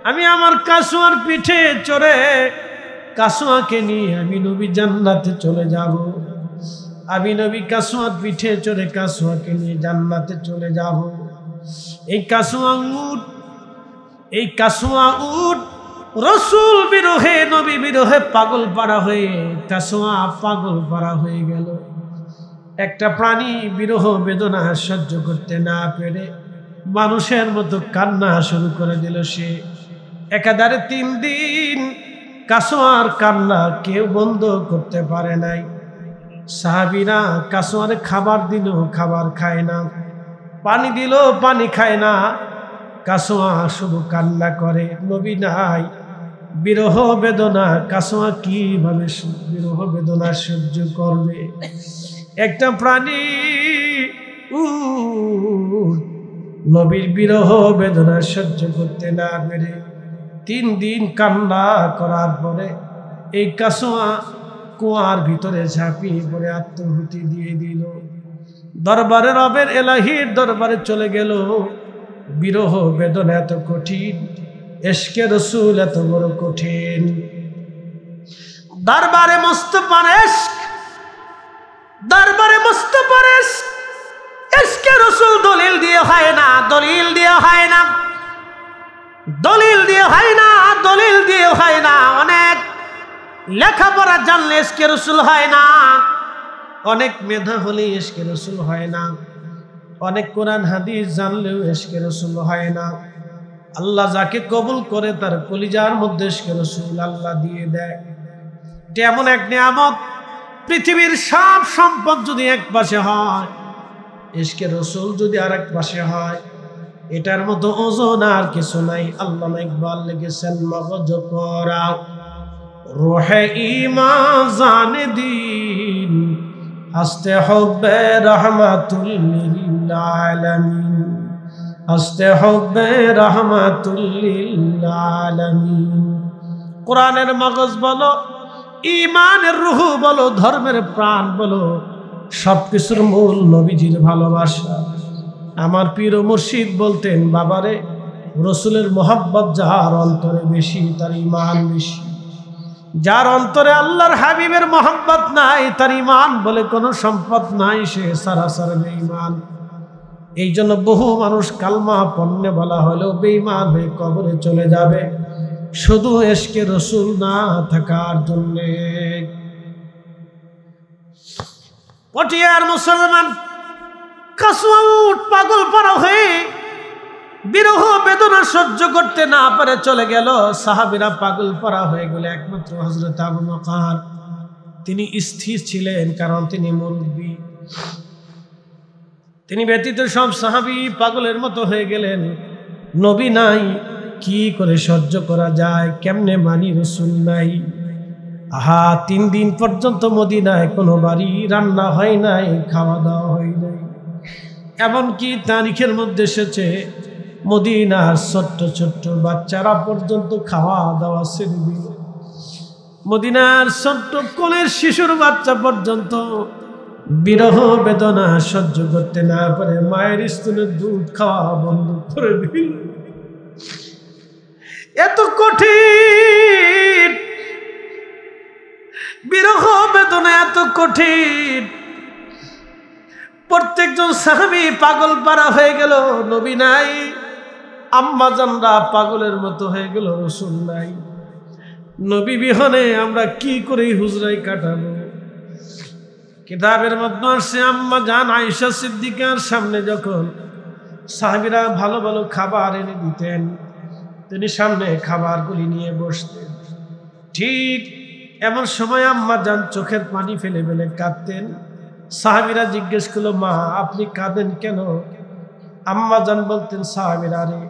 আমি আমার কাসওয়ার পিঠে চড়ে কাসওয়াকে নিয়ে আমি নবী জান্নাতে চলে যাব। আমি নবী কাসওয়ার পিঠে চড়ে কাসওয়াকে নিয়ে জান্নাতে চলে যাব। এই কাসওয়া উট, এই কাসওয়া উট রাসূল বিরহে, নবী বিরহে পাগল পারা হয়ে কাসওয়া পাগল পারা হয়ে গেল। একটা প্রাণী বিরহ বেদনা সহ্য করতে না পেরে মানুষের মতো কান্না শুরু করে দিল। সে একাধারে 3 দিন কাসওয়ার কান্না কেউ বন্ধ করতে পারে নাই। সাহাবীরা কাসওয়ারে খাবার দিল, খাবার খায় না, পানি দিল, পানি খায় না। কাসওয়া শুধু কান্না করে, নবী নাই। বিরহ বেদনা, কাসওয়া কিভাবে বিরহ বেদনা সহ্য করবে। একটা প্রাণী নবীর বিরহ বেদনা সহ্য করতে না পেরে 3 দিন কান্না করার পরে এই কাসওয়া কুয়ার ভিতরে ঝাঁপিয়ে পড়ে আত্মহুতি দিয়ে দিল। দরবারে রবের এলাহির দরবারে চলে গেল। বিরহ বেদনা এত কঠিন, ইশকে রাসূল এত বড় কঠিন। দরবারে মুস্তাফার ইশক, দরবারে মুস্তাফার ইশক, ইশকে রাসূল দলিল দিয়ে হয় না, দলিল দিয়ে হয় না, দলিল দিয়ে হয় না, দলিল দিয়ে হয় না। অনেক লেখাপড়া জানলে ইশকে রাসূল হয় না, অনেক মেধা হলে ইশকে রাসূল হয় না, অনেক কোরআন হাদিস জানলেও ইশকে রাসূল হয় না। আল্লাহ যাকে কবুল করে তার কলিজার মধ্যে ইশকে রাসূল আল্লাহ দিয়ে দেয়। এটা এমন এক নিয়ামত, পৃথিবীর সব সম্পদ যদি এক পাশে হয়, ইশকে রাসূল যদি আরেক পাশে হয়, এটার মতো ওজন আর কিছু নাই। আল্লামা ইকবাল লিখেছেন, মগজ পরা রূহে ঈমান জানে দিন, হস্তে হুব্বে রাহমাতুল লিল আলামিন, হস্তে হুব্বে রাহমাতুল লিল আলামিন। কোরআনের মগজ বলো, ঈমানের রূহ বলো, ধর্মের প্রাণ বলো, সবকিছুর মূল নবীজির ভালোবাসা। আমার পীর ও মুর্শিদ বলতেন, বাবারে, রাসূলের মহব্বত যার অন্তরে বেশি তার ঈমান বেশি। যার অন্তরে আল্লাহর হাবিবের মহব্বত নাই, তার ঈমান বলে কোনো সম্পদ নাই, সে সারাসার বেঈমান। এই জন্য বহু মানুষ কালমা পণ্যে বলা হলেও বেঈমান হয়ে কবরে চলে যাবে, শুধু ইশকে রাসূল না থাকার জন্যে। পটিয়ার মুসলমান কাসওয়াউট পাগল পারা হয়ে বিরহ বেদনা সহ্য করতে না পারে চলে গেল। সাহাবীরা পাগল পারা হয়ে গেল, একমাত্র হযরত আবু বকর তিনি স্থির ছিলেন, কারণ তিনি মুরব্বী। তিনি ব্যতীত সব সাহাবী পাগলের মতো হয়ে গেলেন। নবী নাই, কি করে সহ্য করা যায়, কেমনে মানি, রাসূল নাই। আহা, 3 দিন পর্যন্ত মদিনায় কোনো বাড়ি রান্না হয় নাই, খাওয়া দাওয়া হয় নাই। এমনকি তারিখের মধ্যে এসেছে মদিনার ছোট্ট ছোট্ট বাচ্চারা পর্যন্ত খাওয়া দাওয়া ছেড়ে দিল। মদিনার ছোট্ট কোলের শিশুর বাচ্চা পর্যন্ত বিরহ বেদনা সহ্য করতে না পারে মায়ের স্তনের দুধ খাওয়া বন্ধ করে দিল। এত কঠিন বিরহ বেদনা, এত কঠিন। প্রত্যেকজন সাহাবী পাগল পারা হয়ে গেল, নবী নাই। আম্মা জানরা পাগলের মতো হয়ে গেল, রাসূল নাই। নবী বিহনে আমরা কি করে হুজরাই কাটাবো? কিতাবের মধ্যে আসছে, আম্মা জান আয়েশা সিদ্দিকার সামনে যখন সাহাবীরা ভালো ভালো খাবার এনে দিতেন, তিনি সামনে খাবারগুলি নিয়ে বসতেন। ঠিক এমন সময় আম্মা জান চোখের পানি ফেলে ফেলে কাঁদতেন। সাহাবীরা জিজ্ঞেস করলো, মা আপনি কাঁদেন কেন? আম্মা জান বলতেন, সাহাবীরা রে,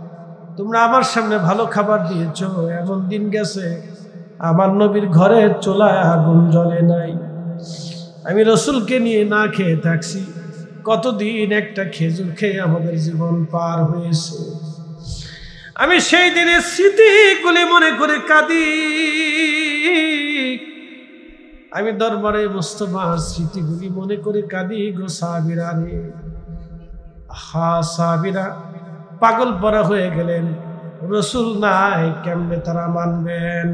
তোমরা আমার সামনে ভালো খাবার দিয়েছো, এমন দিন গেছে আমার নবীর ঘরের চুলায় আগুন জ্বলে নাই। আমি রাসূলকে নিয়ে না খেয়ে থাকছি, কতদিন একটা খেজুর খেয়ে আমাদের জীবন পার হয়েছে। আমি সেই দিনের স্মৃতিগুলি মনে করে কাঁদি। আমি দরবারে মুস্তাফার স্মৃতিগুলি মনে করে কাঁদি গো সাহাবীরা রে। হা, সাহাবীরা পাগল পরা হয়ে গেলেন, রাসূল নাই, কেমনে তারা মানবেন?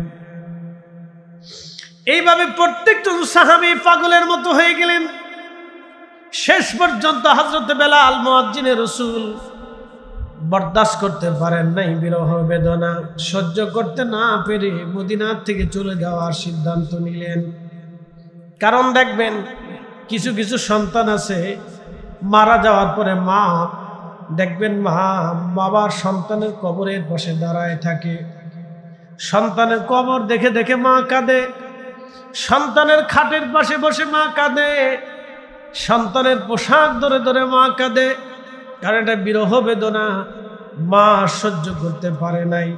এইভাবে প্রত্যেকজন সাহাবী পাগলের মতো হয়ে গেলেন। শেষ পর্যন্ত হযরত বেলাল মুয়াজ্জিনে রাসূল বরদাস্ত করতে পারেন নাই, বিরহ বেদনা সহ্য করতে না পেরে মদিনা থেকে চলে যাওয়ার সিদ্ধান্ত নিলেন। কারণ দেখবেন, কিছু কিছু সন্তান আছে মারা যাওয়ার পরে মা দেখবেন, মা বাবার সন্তানের কবরের পাশে দাঁড়ায় থাকে। সন্তানের কবর দেখে দেখে মা কাঁদে, সন্তানের খাটের পাশে বসে মা কাঁদে, সন্তানের পোশাক ধরে ধরে মা কাঁদে। কারণ এটা বিরহ বেদনা, মা সহ্য করতে পারে নাই।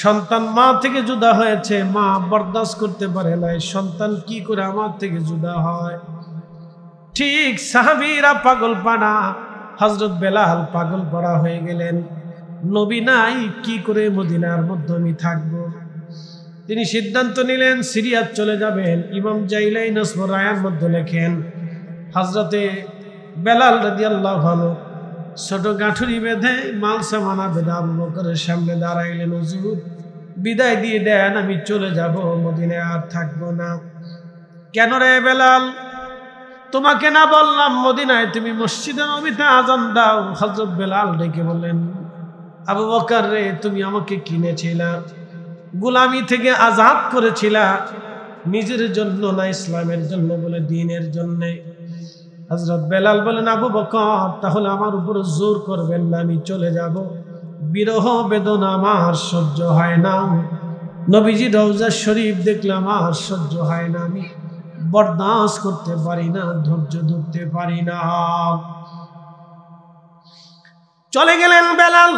সন্তান মা থেকে জুদা হয়েছে, মা বরদাস্ত করতে পারে নাই, সন্তান কি করে আমার থেকে জুদা হয়? ঠিক সাহাবীরা পাগল পানা, হযরত বেলাল পাগল পড়া হয়ে গেলেন। নবী নাই, কি করে মদিনার মধ্যে আমি থাকবো? তিনি সিদ্ধান্ত নিলেন সিরিয়াত চলে যাবেন। ইমাম জাইলাই নসবুর রায়ার মধ্যে লেখেন, হযরতে বেলাল রাদিয়াল্লাহু আনহু ছোট গাঁঠুরি বেঁধে মাল সামানা বেঁধে আবু বকরের সামনে দাঁড়াইলেন। হুজুর, বিদায় দিয়ে দেন, আমি চলে যাব, মদিনায় আর থাকবো না। কেন রে বেলাল, তোমাকে না বললাম মদিনায় তুমি মসজিদে নববীতে আজান দাও? হযরত বেলাল ডেকে বললেন, আবু বকর রে, তুমি আমাকে কিনেছিলা, গোলামি থেকে আজাদ করেছিলা, নিজের জন্য না, ইসলামের জন্য বলে, দ্বীনের জন্য। হযরত বেলাল বলেন, আবু বকর, তাহলে আমার উপর জোর করবেন না, আমি চলে যাব। বিরহ বেদনা আমার সহ্য হয় না, নবীজি রওজা শরীফ দেখলে আমার সহ্য হয় না, আমি বরদাস্ত করতে পারি না, ধৈর্য ধরতে পারি না। চলে গেলেন বেলাল।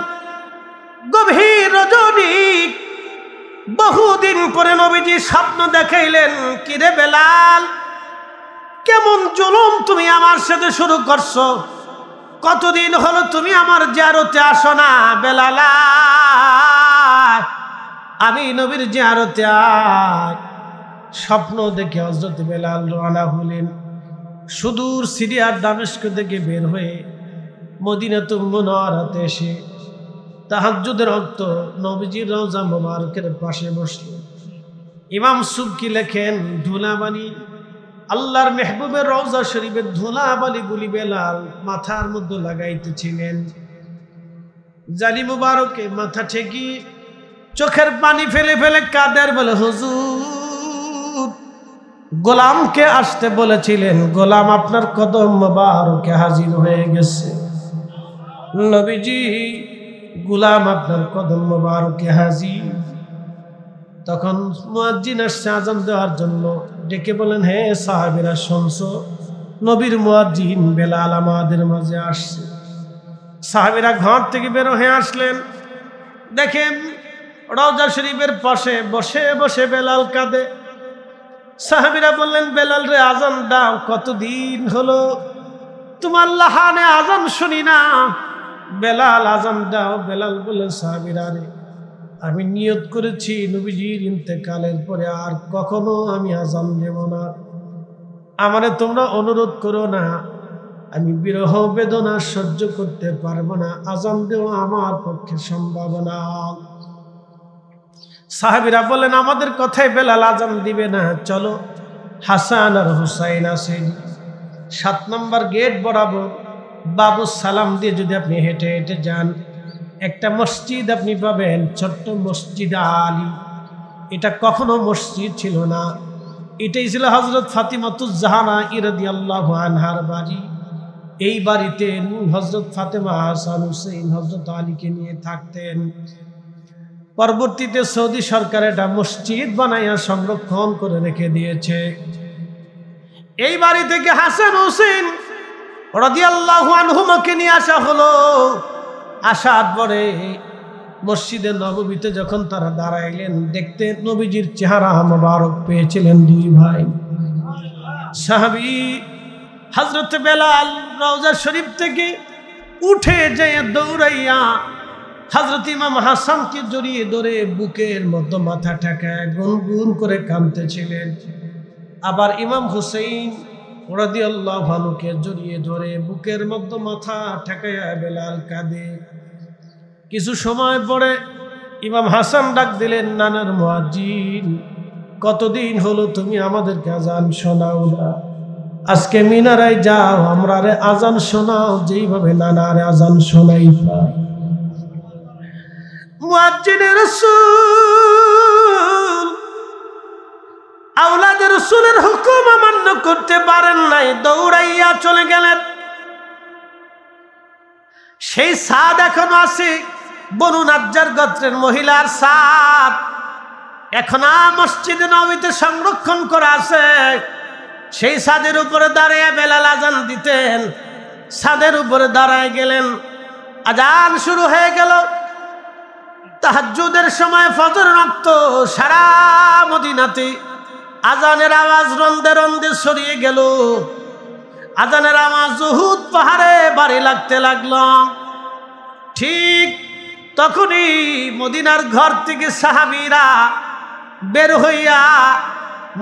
গভীর রজনী, বহুদিন পরে নবীজি স্বপ্ন দেখাইলেন, কিরে বেলাল, কেমন জুলুম তুমি আমার সাথে শুরু করছো? কতদিন হলো তুমি আমার জিয়ারতে আসো না? বেলাল, আমি নবীর জিয়ারতে আয়। স্বপ্ন দেখে হযরত বেলাল রওনা হলেন। সুদূর সিরিয়ার দামেস্ক থেকে বের হয়ে মদিনাতুল মুনাওয়ারাতে এসে তাহাজ্জুদের ওয়াক্ত নবীজির রওজা মোবারকের পাশে বসলেন। ইমাম সুবকি লেখেন, ধুলাবালি, আল্লাহর মেহবুবের রওজা শরীফের ধুলাবালিগুলি বেলাল মাথার মধ্যে লাগাইতেছিলেন। জালি মুবারকে মাথা ঠেকি চোখের পানি ফেলে ফেলে কাদের, বলে, হুজুর, গোলামকে আসতে বলেছিলেন, গোলাম আপনার কদম মোবারকে হাজির হয়ে গেছে। নবীজি, গোলাম আপনার কদম মোবারকে হাজির। তখন মুয়াজ্জিন আসছে আজান দেওয়ার জন্য, ডেকে বলেন, হে সাহাবীরা শুনছো, নবীর মুয়াজ্জিন বেলাল আমাদের মাঝে আসছে। সাহাবীরা ঘর থেকে বের হয়ে আসলেন, দেখেন রওজা শরীফের পাশে বসে বসে বেলাল কাঁদে। সাহাবীরা বললেন, বেলাল রে, আজান দাও, কতদিন হলো তোমার লাহানে আজান শুনি না, বেলাল আজান দাও। বেলাল বললেন, সাহাবীরা রে, আমি নিয়ত করেছি নবীজির ইন্তেকালের পরে আর কখনো আমি আজান দেব না, আমারে তোমরা অনুরোধ করো না, আমি বিরহ বেদনা সহ্য করতে পারবো না, আজান দেওয়া আমার পক্ষে সম্ভব না। সাহাবীরা বলেন, আমাদের কথায় বেলাল আজান দিবে না, চলো হাসান আর হুসাইন আছেন 7 নম্বর গেট বরাবর বাবু সালাম দিয়ে যদি আপনি হেঁটে হেঁটে যান, একটা মসজিদ আপনি পাবেন, ছোট্ট মসজিদ আলী। এটা কখনো মসজিদ ছিল না, এটাই ছিল হযরত ফাতিমাতুজ জাহরা রাদিয়াল্লাহু আনহার বাড়ি। এই বাড়িতে হযরত ফাতেমা, হাসান, হুসেইন, হযরত আলীকে নিয়ে থাকতেন। পরবর্তীতে সৌদি সরকার এটা মসজিদ বানাইয়া সংরক্ষণ করে রেখে দিয়েছে। এই বাড়ি থেকে হাসান হুসেইন রাদিয়াল্লাহু আনহুমাকে নিয়ে আসা হলো। আসার পরে মসজিদে নববীতে যখন তারা দাঁড়াইলেন, দেখতে নবীজির চেহারা মোবারক পেয়েছিলেন 2 ভাই সাহাবী। হযরত বেলাল রওজা শরীফ থেকে উঠে যেয়ে দৌড়াইয়া হযরত ইমাম হাসানকে জড়িয়ে ধরে বুকের মধ্যে মাথা ঠেকায় গুনগুন করে কাঁদতেছিলেন। আবার ইমাম হুসেইন রাদিয়াল্লাহু আনহুকে জড়িয়ে ধরে বুকের মধ্যে মাথা ঠেকায়া বেলাল কাঁদে। কিছু সময় পরে ইমাম হাসান ডাক দিলেন, নানার মুয়াজ্জিন, কতদিন হলো তুমি আমাদেরকে আজান শোনাও না, আজকে মিনারায় যাও, আমরা রে আজান শোনাও যেইভাবে নানারে আজান শোনাইবা। মুয়াজ্জিনে রাসূল আওলাদে রাসূলের হুকুম অমান্য করতে পারেন নাই, দৌড়াইয়া চলে গেলেন। সেই সাদ এখনো আছে, বনু নাজ্জার গোত্রের মহিলার সাদ এখন মসজিদে নববীতে সংরক্ষণ করা আছে। সেই সাদের উপরে দাঁড়িয়ে বেলাল আজান দিতেন। সাদের উপরে দাঁড়ায় গেলেন, আজান শুরু হয়ে গেল। তাহাজ্জুদের সময় ফজর রক্ত সারা মদিনাতে আজানের আওয়াজ রন্দে রন্দে ছড়িয়ে গেল। আজানের আওয়াজ উহুদ পাহাড়ে বাড়ি লাগতে লাগলো। ঠিক তখনই মদিনার ঘর থেকে সাহাবীরা বের হইয়া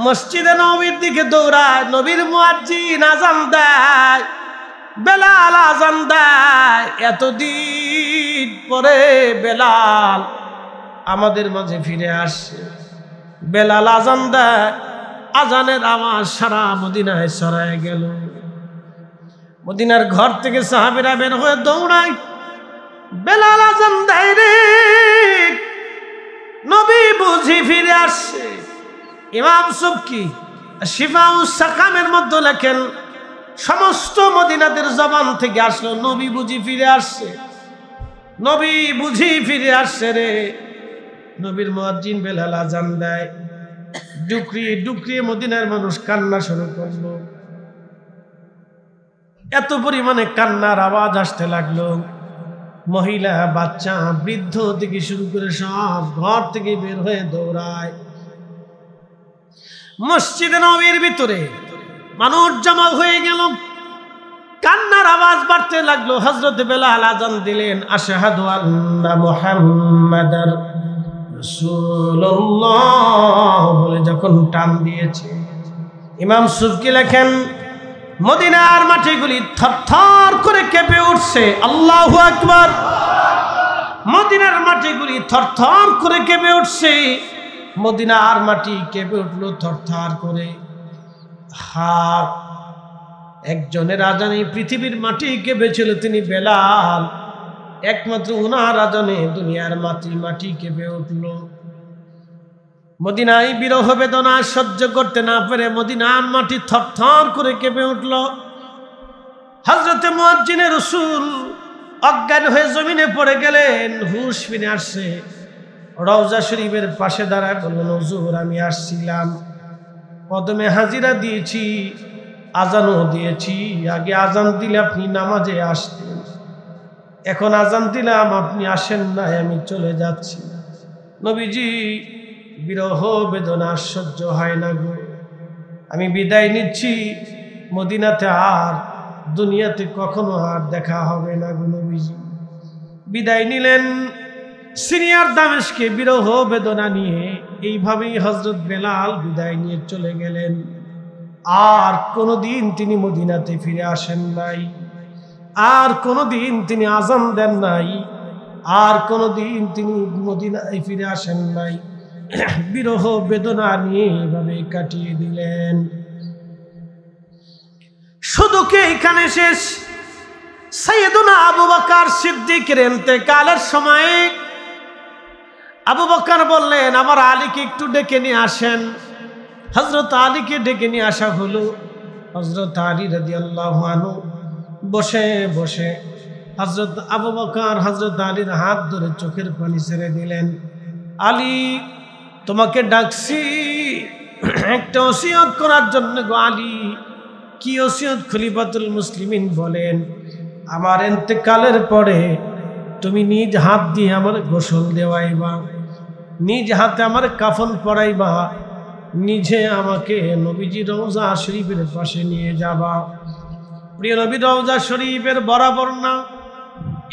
মসজিদে নববীর দিকে দৌড়ায়। নবীর মুয়াজ্জিন আজান দেয়, বেলাল আজান দেয়। এতদিন পরে বেলাল আমাদের মাঝে ফিরে আসছে। বেলাল আজান দেয়, আজানের আওয়াজ সারা মদিনায় ছড়ায় গেল। মদিনার ঘর থেকে সাহাবীরা বের হয়ে দৌড়ায়, বেলাল আজান দেয় রে, নবী বুঝি ফিরে আসছে। ইমাম সুবকি শিফাউস সাকামের মধ্যে লেখেন, সমস্ত মদিনাদের জবান থেকে আসলো, নবী বুঝি ফিরে আসছে, নবী বুঝি ফিরে আসছে রে। নবীর মুয়াজ্জিন বেলাল আজান দেয়, ডুকরিয়ে ডুকরিয়ে মদিনার মানুষ কান্না শুরু করলো। এত পরিমাণে কান্নার আওয়াজ আসতে লাগলো, মহিলা, বাচ্চা, বৃদ্ধ থেকে শুরু করে সব ঘর থেকে বের হয়ে দৌড়ায়। মসজিদে নববীর ভিতরে মানুষ জমা হয়ে গেল, কান্নার আওয়াজ বাড়তে লাগলো। হযরত বেলাল আজান দিলেন, আশহাদু আন্না মুহাম্মাদার রাসূলুল্লাহ বলে যখন টান দিয়েছে, ইমাম সুবকি লেখেন, মদিনার মাটিগুলি থরথর করে কেঁপে উঠছে। আল্লাহু আকবার। মদিনার মাটিগুলি থরথর করে কেঁপে উঠছে, মদিনার মাটি কেঁপে উঠলো থরথর করে। একজনের আজানে পৃথিবীর মাটি কেঁপেছিল, তিনি বেলাল। একমাত্র উনার আজানে দুনিয়ার মাটি কেঁপে উঠল। মদিনায় বিরহ বেদনা সহ্য করতে না পেরে মদিনার মাটি থরথর করে কেঁপে উঠল। হযরতে মুয়াজ্জিনে রাসূল অজ্ঞান হয়ে জমিনে পড়ে গেলেন, হুঁশ ফিরে আসছে। রওজা শরীফের পাশে দাঁড়ায় বললেন, হুজুর আমি আসছিলাম, কদমে হাজিরা দিয়েছি, আজানও দিয়েছি। আগে আজান দিলে আপনি নামাজে আসতেন, এখন আজান দিলাম আপনি আসেন না, আমি চলে যাচ্ছি। নবীজি, বিরহ বেদনা সহ্য হয় না গো, আমি বিদায় নিচ্ছি, মদিনাতে আর দুনিয়াতে কখনো আর দেখা হবে না গো। নবীজি বিদায় নিলেন। সিরিয়ার দামেস্কে বিরহ বেদনা নিয়ে এইভাবেই হযরত বেলাল বিদায় নিয়ে চলে গেলেন। আর কোনোদিন তিনি মদিনাতে ফিরে আসেন নাই, আর কোনোদিন তিনি আজান দেন নাই, আর কোনোদিন তিনি মদিনায় ফিরে আসেন নাই। বিরহ বেদনা নিয়ে এভাবে কাটিয়ে দিলেন। শুধু কি এখানে শেষ? সাইয়েদুনা আবু বকর সিদ্দিকের ইন্তেকালের সময় আবু বকর বললেন, আমার আলীকে একটু ডেকে নিয়ে আসেন। হযরত আলীকে ডেকে নিয়ে আসা হলো। হযরত আলী রাদিয়াল্লাহু আনহু বসে বসে হযরত আবু বকর হযরত আলীর হাত ধরে চোখের পানি ছেড়ে দিলেন। আলী, তোমাকে ডাকছি একটা ওসিয়ত করার জন্য গো আলী। কি ওসিয়ত? খলিফাতুল মুসলিমিন বলেন, আমার ইন্তেকালের পরে তুমি নিজ হাত দিয়ে আমার গোসল দেওয়াইবা, নিজ হাতে আমার কাফন পরাইবা, নিজে আমাকে নবীজি রওজা শরীফের পাশে নিয়ে যাবা। প্রিয় নবী রওজা শরীফের বরাবর না,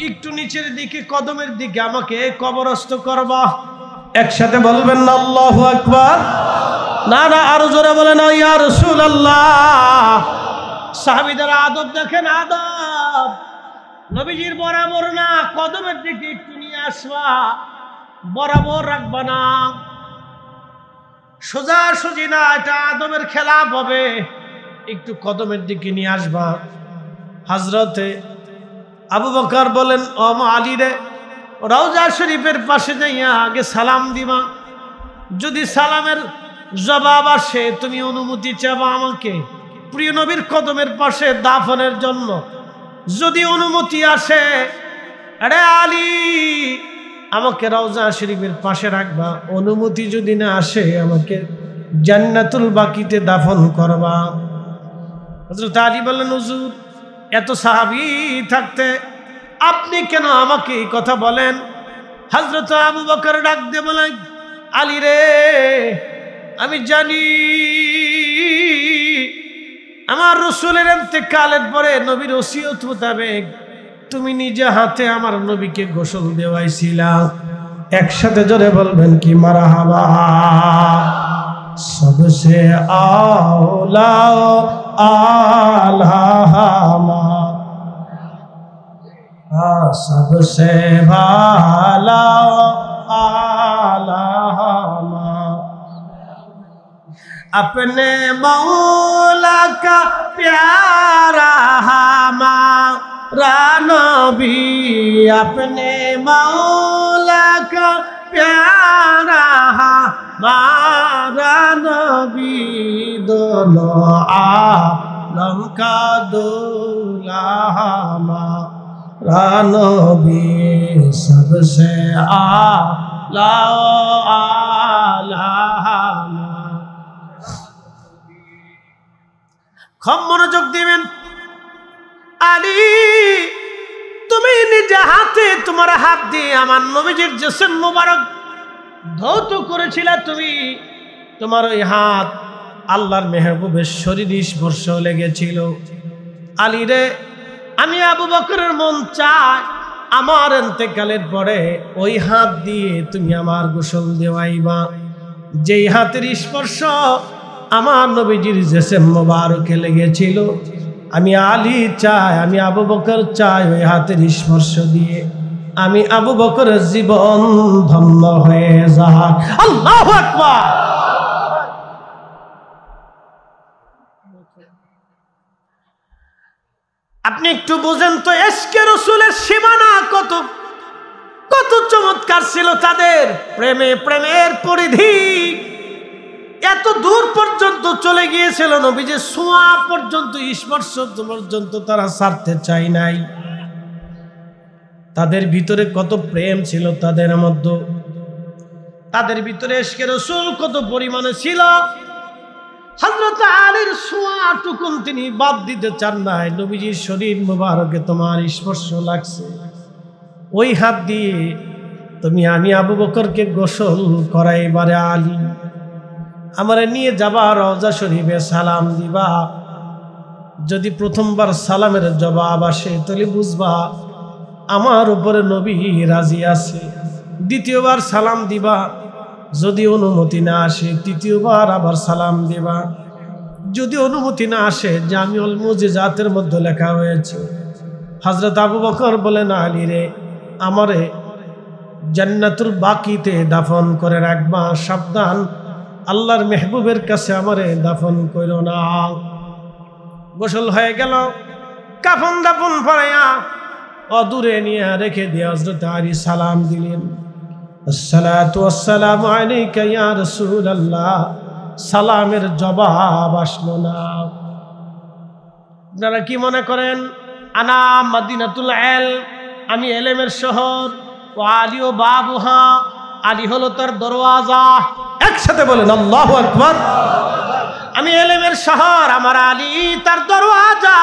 একটু নিচের দিকে কদমের দিকে আমাকে কবরস্থ করবা। একসাথে বলবেন না আল্লাহু আকবার? না না, আরো জোরে বলেন ইয়া রাসূলুল্লাহ। সাহাবীদের আদব দেখেন, আদব। নবীজির বরাবর না, কদমের দিকে একটু নিয়ে আসবা, বরাবর রাখবা না, সোজা সুজি না, এটা আদবের খেলাপ হবে। একটু কদমের দিকে নিয়ে আসবা। হযরতে আবু বকর বলেন, ও আলী রে, রওজা শরীফের পাশে যাইয়া আগে সালাম দিবা। যদি সালামের জবাব আসে তুমি অনুমতি চাবা আমাকে প্রিয় নবীর কদমের পাশে দাফনের জন্য। যদি অনুমতি আসে, আরে আলী আমাকে রওজা শরীফের পাশে রাখবা। অনুমতি যদি না আসে আমাকে জান্নাতুল বাকিতে দাফন করবা। হযরত আলী বললেন, হুজুর এত সাহাবী থাকতে আপনি কেন আমাকে এই কথা বলেন? হযরত আবু বকর ডাক দিয়ে বলেন, আলী রে, আমি জানি আমার রাসূলের ইন্তেকালের পরে নবীর ওসিয়ত মোতাবেক তুমি নিজে হাতে আমার নবীকে গোসল দেওয়াইছিলা। একসাথে জোরে বলবেন কি মারহাবা। সবসে আওলা আলহামা, सबसे भाला अपने मौला का प्यारा हमारा नबी, अपने मौला का प्यारा हमारा नबी, दोनों आलम का दूल्हा हमारा नबी, सबसे आला आला। খুব মনোযোগ দিবেন। আলী, তুমি নিজে হাতে তোমার হাত দিয়ে আমার নবীজির জিসম মুবারক ধৌত করেছিলে, তুমি তোমার ওই হাত আল্লাহর মেহবুবের শরীর স্পর্শ লেগেছিল। আলী রে, আমি আবু বকরের মন চায় আমার ইন্তেকালের পরে ওই হাত দিয়ে তুমি আমার গোসল দেওয়াইবা, যেই হাতের স্পর্শ আমার নবীজির জিসম মুবারকে লেগেছিল। আমি আলী চাই, আমি আবু বকর চাই ওই হাতের স্পর্শ দিয়ে আমি আবু বকরের জীবন ধন্য হয়ে যাক। আল্লাহু আকবার। আপনি একটু বুঝেন তো, ইশকে রাসূলের সীমানা কত কত চমৎকার ছিল তাদের। প্রেমের পরিধি এত দূর পর্যন্ত চলে গিয়েছিল, নবীজির ছোঁয়া পর্যন্ত, স্পর্শ পর্যন্ত তারা ছাড়তে চাই নাই। তাদের ভিতরে কত প্রেম ছিল তাদের মধ্যে, তাদের ভিতরে ইশকে রাসূল কত পরিমাণে ছিল। হযরত আলীর ছোঁয়াটুকুন তিনি বাদ দিতে চান নাই। নবীজির শরীর মুবারকে তোমার স্পর্শ লাগছে, ওই হাত দিয়ে তুমি আমি আবু বকরকে গোসল করাইবারে আলী, আমারে নিয়ে যাবা রওজা শরীফে, সালাম দিবা। যদি প্রথমবার সালামের জবাব আসে তাহলে বুঝবা আমার উপরে নবী রাজি আছে। দ্বিতীয়বার সালাম দিবা, যদি অনুমতি না আসে তৃতীয়বার আবার সালাম দিবা। যদি অনুমতি না আসে, জামিউল মুজিজাতের মধ্যে লেখা হয়েছে হযরত আবু বকর বলেন, আলী রে, আমারে জান্নাতুল বাকিতে দাফন করে রাখবা, সাবধান আল্লাহর মেহবুবের কাছে আমারে দাফন কইরো না। গোসল হয়ে গেল, কাফন দাফন পড়াইয়া অদূরে নিয়ে রেখে দিয়ে হযরত আলী সালাম দিলেন, আসসালাতু ওয়াসসালামু আলাইকা ইয়া রাসূলুল্লাহ। সালামের জবাব আসলো না। আপনারা কি মনে করেন আনা মদিনাতুল ইলম, আমি এলেমের শহর, ও আলী ও বাবুহা, আলী হলো তার দরওয়াজা। একসাথে বলেন আল্লাহু আকবার। আমি এলেমের শহর, আমার আলী তার দরওয়াজা।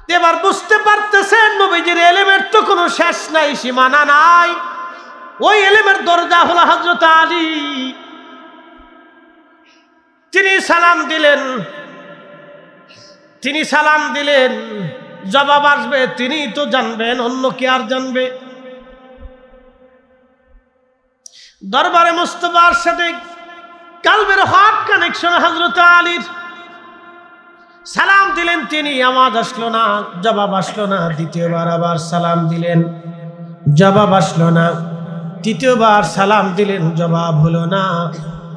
এবার বুঝতে পারতেছেন নবীজির এলেমের তো কোনো শেষ নাই, সীমানা নাই। ওই এলেমের দরজা হলো হযরত আলী। তিনি সালাম দিলেন, জবাব আসবে তিনি তো জানবেন, অন্য কি আর জানবে? দরবারে মুস্তাফার সাথে কালবের হার্ট কানেকশন হযরত আলীর। সালাম দিলেন তিনি, আওয়াজ আসলো না, জবাব আসলো না। দ্বিতীয়বার আবার সালাম দিলেন, জবাব আসলো না। তৃতীয়বার সালাম দিলেন, জবাব হলো না।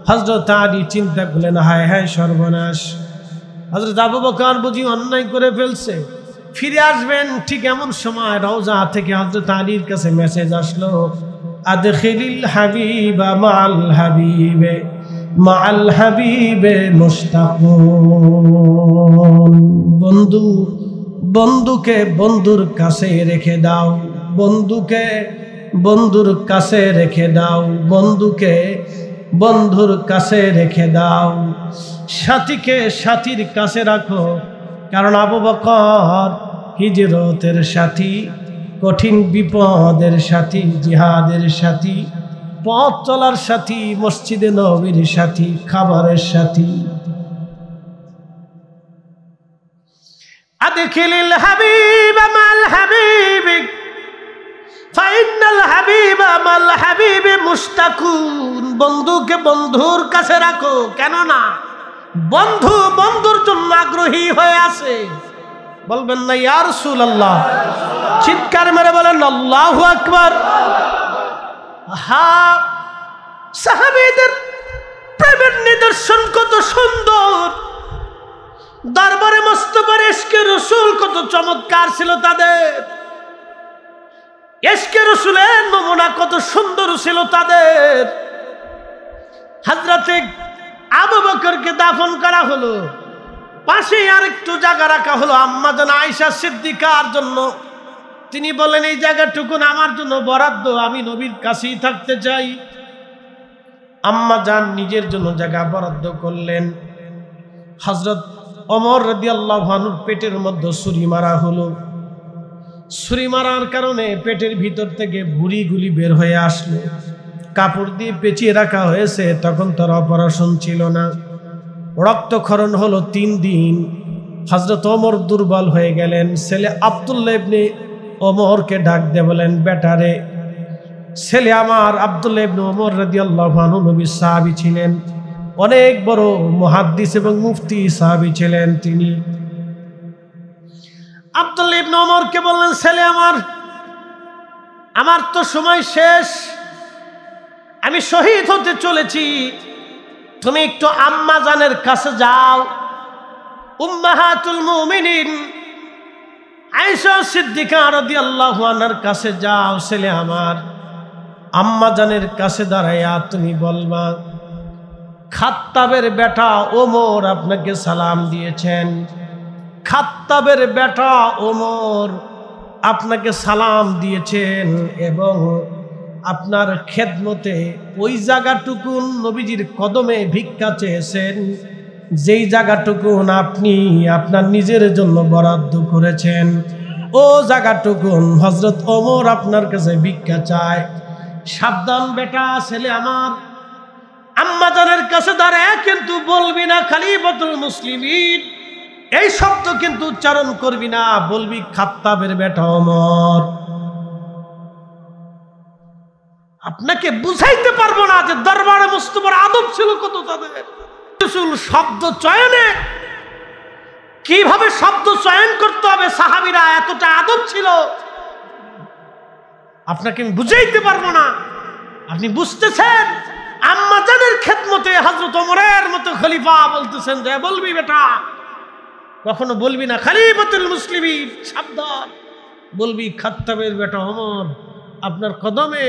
হযরত আলী চিন্তা করলেন, হায় হায় সর্বনাশ, হযরত আবু বকর বুঝি অন্যায় করে ফেলছে, ফিরে আসবেন। ঠিক এমন সময় রওজা থেকে হযরত আলীর কাছে মেসেজ আসলো, আদখিলিল হাবিবা মাআল হাবিবে মাআল হাবিবে মুশতাকুন। বন্ধু বন্ধুকে বন্ধুর কাছে রেখে দাও, বন্ধুকে বন্ধুর কাছে রেখে দাও, বন্ধুকে বন্ধুর কাছে রেখে দাও, সাথীকে সাথীর কাছে রাখো। কারণ আবু বকর হিজরতের সাথী, কঠিন বিপদের সাথী, জিহাদের সাথী, পথ চলার সাথী, মসজিদে নববীর সাথী, খাবারের সাথী। আদখিলিল হাবিব মাল হাবিবি ফাইনাল হাবিবা মাল হাবিবি মুশতাকুন। বন্ধুকে বন্ধুর কাছে রাখো, কেন না বন্ধু বন্ধুর জন্য আগ্রহী হয়ে আছে। বলবেন না ইয়া রাসূলুল্লাহ? চিৎকার মেরে বলেন আল্লাহু আকবার। হ্যাঁ, সাহাবীদের প্রেমের নিদর্শন কত সুন্দর, দরবারে মোস্তফার ইশকে রাসূল কত চমৎকার ছিল তাদের, ইশকে রাসূলের নমুনা কত সুন্দর ছিল তাদের। হযরতে আবু বকরকে দাফন করা হলো, পাশে আরেকটু জায়গা রাখা হলো আম্মা জান আয়েশা সিদ্দিকার জন্য। তিনি বলেন এই জায়গাটুকু আমার জন্য বরাদ্দ, আমি নবীর কাছেই থাকতে চাই। আম্মা জান নিজের জন্য জায়গা বরাদ্দ করলেন। হযরত ওমর রাদিয়াল্লাহু আনহুর পেটের মধ্যে ছুরি মারা হলো। ছুরি মারার কারণে পেটের ভিতর থেকে ভুঁড়িগুলি বের হয়ে আসলো, কাপড় দিয়ে পেঁচিয়ে রাখা হয়েছে, তখন তার অপারেশন ছিল না। রক্তক্ষরণ হলো 3 দিন। হযরত ওমর দুর্বল হয়ে গেলেন। ছেলে আব্দুল্লাহ ইবনে ওমরকে ডাক দিয়ে বলেন, বেটারে, ছেলে আমার আব্দুল্লাহ ইবনে ওমর রাদিয়াল্লাহু আনহু নবীর সাহাবী ছিলেন, অনেক বড় মুহাদ্দিস এবং মুফতি সাহাবী ছিলেন। তিনি আব্দুল্লাহ ইবনে ওমরকে বললেন, ছেলে আমার তো সময় শেষ, আমি শহীদ হতে চলেছি, তুমি একটু আম্মা জানের কাছে যাও, উম্মাহাতুল মুমিনিন আয়েশা সিদ্দিকা রাদিয়াল্লাহু আনহার কাছে যাও। ছেলে আমার, আম্মা জানের কাছে দাঁড়াইয়া তুমি বলবা, খাত্তাবের বেটা ওমর আপনাকে সালাম দিয়েছেন, খাত্তাবের বেটা ওমর আপনাকে সালাম দিয়েছেন এবং আপনার খেদমতে ওই জায়গাটুকুন নবীজির কদমে ভিক্ষা চেয়েছেন, যেই জায়গাটুকুন আপনি আপনার নিজের জন্য বরাদ্দ করেছেন, ও জায়গাটুকুন হযরত ওমর আপনার কাছে ভিক্ষা চায়। সাবধান বেটা, ছেলে আমার, আম্মা জানের কাছে দাঁড়ায় কিন্তু বলবি না খলিফাতুল মুসলিমিন, এই শব্দ কিন্তু উচ্চারণ করবি না, বলবি খাত্তাবের বেটা ওমর। আপনাকে বুঝাইতে পারবো না যে দরবারে মুস্তফার আদব ছিল কত তাদের। রাসূল শব্দ চয়নে কিভাবে শব্দ চয়ন করতে হবে, সাহাবীরা এতটা আদব ছিল, আপনাকে আমি বুঝাইতে পারবো না। আপনি বুঝতেছেন আম্মা জানের খেদমতে হযরত ওমরের মতো খলিফা বলতেছেন যে বলবি বেটা, কখনো বলবি না খলিফাতুল মুসলিমিন, সাবধান, বলবি খাত্তাবের বেটা ওমর আপনার কদমে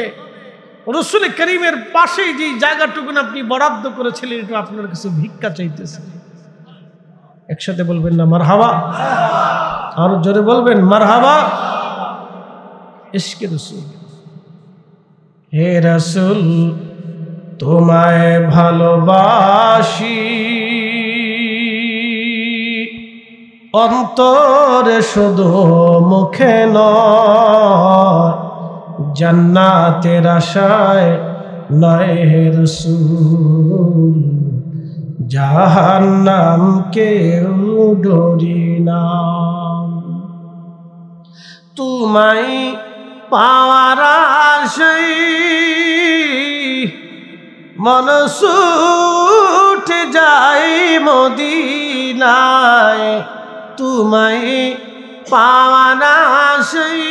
রাসূল করিমের পাশে যে জায়গাটুকু আপনি বরাদ্দ করেছিলেন, এটা আপনার কাছে ভিক্ষা চাইতেছে। একসাথে বলবেন না মারহাবা? আর জোরে বলবেন মারহাবা। ইশকে রাসূল। হে রাসূল, তোমায় ভালোবাসি, অন্তরে শুধু মুখে নয়, জান্নাতের আশায় নয় হে রাসূল, জাহান্নাম কেউ ডরি না। তোমায় পাওয়ার আশায় মন ছুটে যায় মদিনায়, তোমায় পাওয়ার আশায়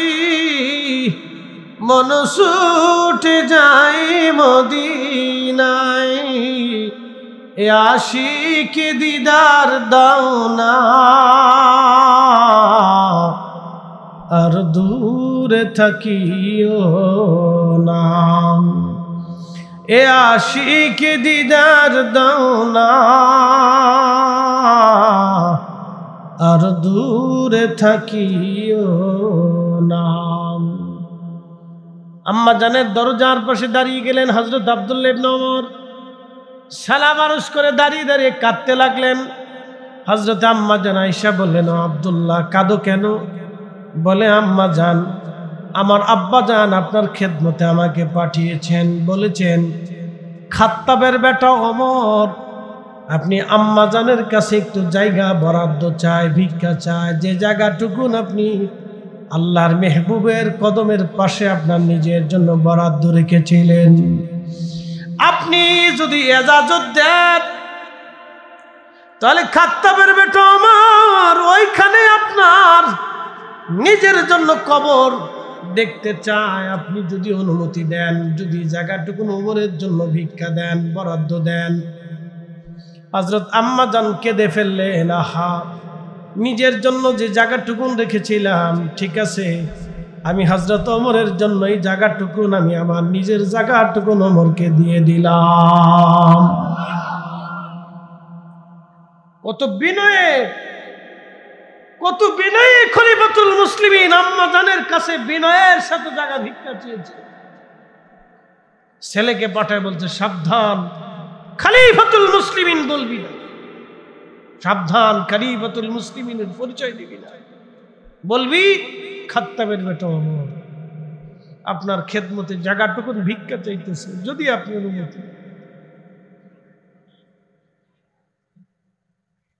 মন ছুটে যায় মদিনায়, এ আশিক দিদার দাও না, আর দূরে থাকিও না, এ আশিক দিদার দাও না, আর দূরে থাকিও না। আম্মা জানের দরজার পাশে দাঁড়িয়ে গেলেন হযরত আব্দুল্লাহ ইবনে ওমর, সালাম আরজ করে দাঁড়িয়ে দাঁড়িয়ে কাঁদতে লাগলেন। হযরত আম্মা জান আয়েশা বললেন, আব্দুল্লাহ কাঁদো কেন? বলে, আম্মা জান, আমার আব্বা জান আপনার খেদমতে আমাকে পাঠিয়েছেন, বলেছেন খাত্তাবের বেটা ওমর আপনি আম্মা জানের কাছে একটু জায়গা বরাদ্দ চায়, ভিক্ষা চায়, যে জায়গাটুকুন আপনি আল্লাহর মেহবুবের কদমের পাশে আপনার নিজের জন্য বরাদ্দ রেখেছিলেন, আপনি যদি এজাজত দেন তাহলে খাত্তাবের বেটা ওমর ওইখানে আপনার নিজের জন্য কবর দেখতে চায়। আপনি যদি অনুমতি দেন, যদি জায়গাটুকু ওমরের জন্য ভিক্ষা দেন, বরাদ্দ দেন, হযরত আম্মা জান কেঁদে ফেললেন, আহা, নিজের জন্য যে জায়গাটুকুন রেখেছিলাম, ঠিক আছে, আমি হযরত ওমরের জন্য এই জায়গাটুকুন আমি আমার নিজের জায়গাটুকুন ওমরকে দিয়ে দিলাম। কত বিনয়ে, কত বিনয়ে খলিফাতুল মুসলিমিন আম্মা জানের কাছে বিনয়ের সাথে জায়গা ভিক্ষা চেয়েছে। ছেলেকে পাঠায় বলছে, সাবধান, খলিফাতুল মুসলিমিন বলবি না, সাবধান, খলিফাতুল মুসলিমিনের পরিচয় দিবি না, বলবি খাত্তাবের বেটা ওমর আপনার খেদমতে জায়গাটুকু ভিক্ষা চাইতেছে, যদি আপনি অনুমতি।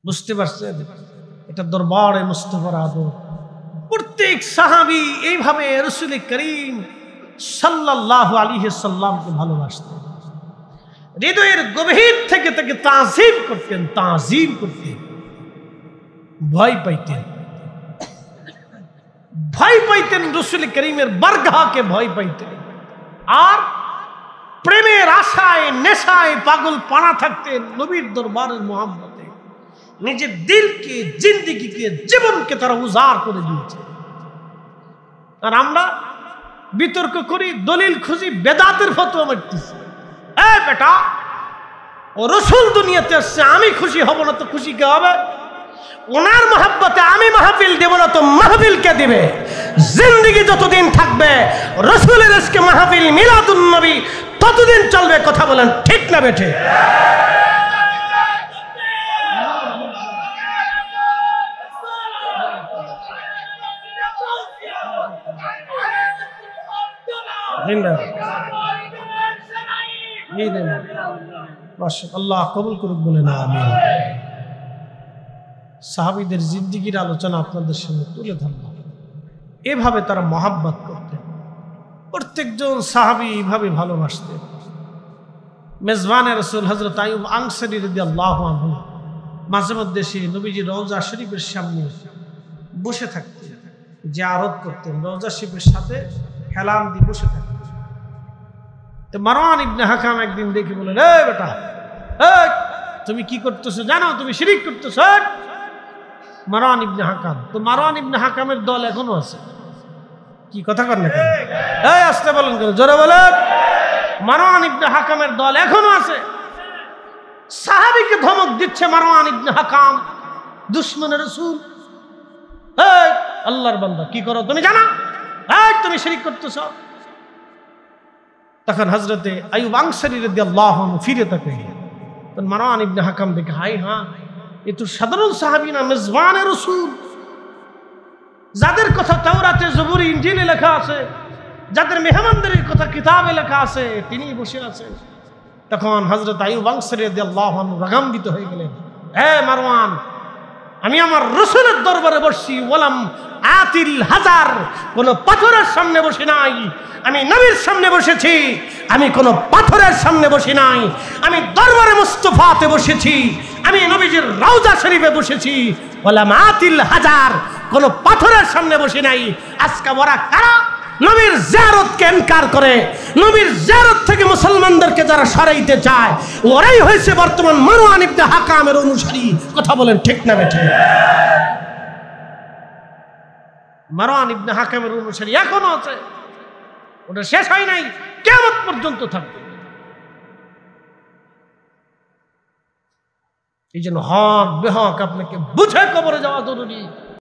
বুঝতে পারছেন? এটা দরবারে মুস্তাফার আদর। প্রত্যেক সাহাবী এইভাবে রাসূল করিম সাল্লাল্লাহু আলাইহি সাল্লামকে ভালোবাসতেন, হৃদয়ের গভীর থেকে তাকে তাজিম করতেন, তাজিম করতেন, ভয় পাইতেন, ভয় পাইতেন, রাসূল করিমের বারগাহকে ভয় পাইতেন। আর প্রেমের আশায় নেশায় পাগল পানা থাকতেন নবীর দরবারের মোহাম্মতে। নিজের দিলকে, জিন্দেগিকে, জীবনকে তারা উজাড় করে দিয়েছে। আর আমরা বিতর্ক করি, দলিল খুঁজি, বেদাতের ফতোয়া মারতেছি। এই বেটা, ও রাসূল দুনিয়াতে আসছে, আমি খুশি হব না তো খুশি কে হবে? ওনার মহব্বতে আমি মাহফিল দেব না তো মাহফিল কে দিবে? জিন্দেগি যতদিন থাকবে রাসূলের আজকে মাহফিল মিলাদুন নবী ততদিন চলবে। কথা বলেন ঠিক না বেঠে? আল্লাহ কবুল করুক, বলে না আমিন। সাহাবীদের জিন্দেগির আলোচনা আপনাদের সামনে তুলে ধরলাম। এভাবে তারা মহাব্বত করতেন, প্রত্যেকজন সাহাবী এইভাবে ভালোবাসতেন। মেজবানে রাসূল হযরত আইয়ুব আনসারী রাদিয়াল্লাহু আনহু মাঝে মধ্যে সে নবীজি রওজা শরীফের সামনে বসে থাকতেন, জিয়ারত করতেন, রওজা শরীফের সাথে হেলাম দিয়ে বসে থাকতেন। তো মারওয়ান ইবনে হাকাম একদিন দেখে বললেন, এই বেটা, এই তুমি কি করতেছো জানো? তুমি শিরক করতেছো। মারওয়ান ইবনে হাকাম, তো মারওয়ান ইবনে হাকামের দল এখনো আছে। কি কথা কর না কেন? এই আসতে বলেন কেন? জোরে বলেন। মারওয়ান ইবনে হাকামের দল এখনো আছে। সাহাবীকে ধমক দিচ্ছে মারওয়ান ইবনে হাকাম, দুশমনের রাসূল। এই আল্লাহর বান্দা, কি করো তুমি জানো? এই তুমি শিরক করতেছো। তখন হযরতে আইয়ুব আনসারী রাদিয়াল্লাহু আনহু ফিরে তাকালেন। তখন মারওয়ান ইবনে হাকাম দেখে, হাই হ্যাঁ, এ তো সাধারণ সাহাবী না, মেজবানে রাসূল, যাদের কথা তাওরাতে, জবুরে, ইনজিলে লেখা আছে, যাদের মেহমানদের কথা কিতাবে লেখা আছে, তিনি বসে আছেন। তখন হযরত আইয়ুব আনসারী রাদিয়াল্লাহু আনহু রাগান্বিত হয়ে গেলেন, হে মারওয়ান, আমি আমার রাসূলের দরবারে বসছি, ওয়ালাম আতিল হাজার, কোন পাথরের সামনে বসে নাই। আমি নবীর সামনে বসেছি, আমি কোন পাথরের সামনে বসি নাই। আমি দরবারে মুস্তাফাতে বসেছি, আমি নবীজির রওজা শরীফে বসেছি। ওয়ালাম আতিল হাজার, কোন পাথরের সামনে বসে নাই। আজকে ওরা কারা? নবীর জিয়ারতকে ইনকার করে, নবীর জিয়ারত থেকে মুসলমানদেরকে যারা সরাইতে চায়, ওরাই হয়েছে বর্তমান মারওয়ান ইবনে হাকামের অনুসারী। কথা বলেন ঠিক না বেঠিক? মারওয়ান ইবনে হাকামের অনুসারী এখনো আছে, ওটা শেষ হয় নাই, কিয়ামত পর্যন্ত থাকবে। এই জন্য হক বেহক আপনাকে বুঝে কবরে যাওয়া জরুরি।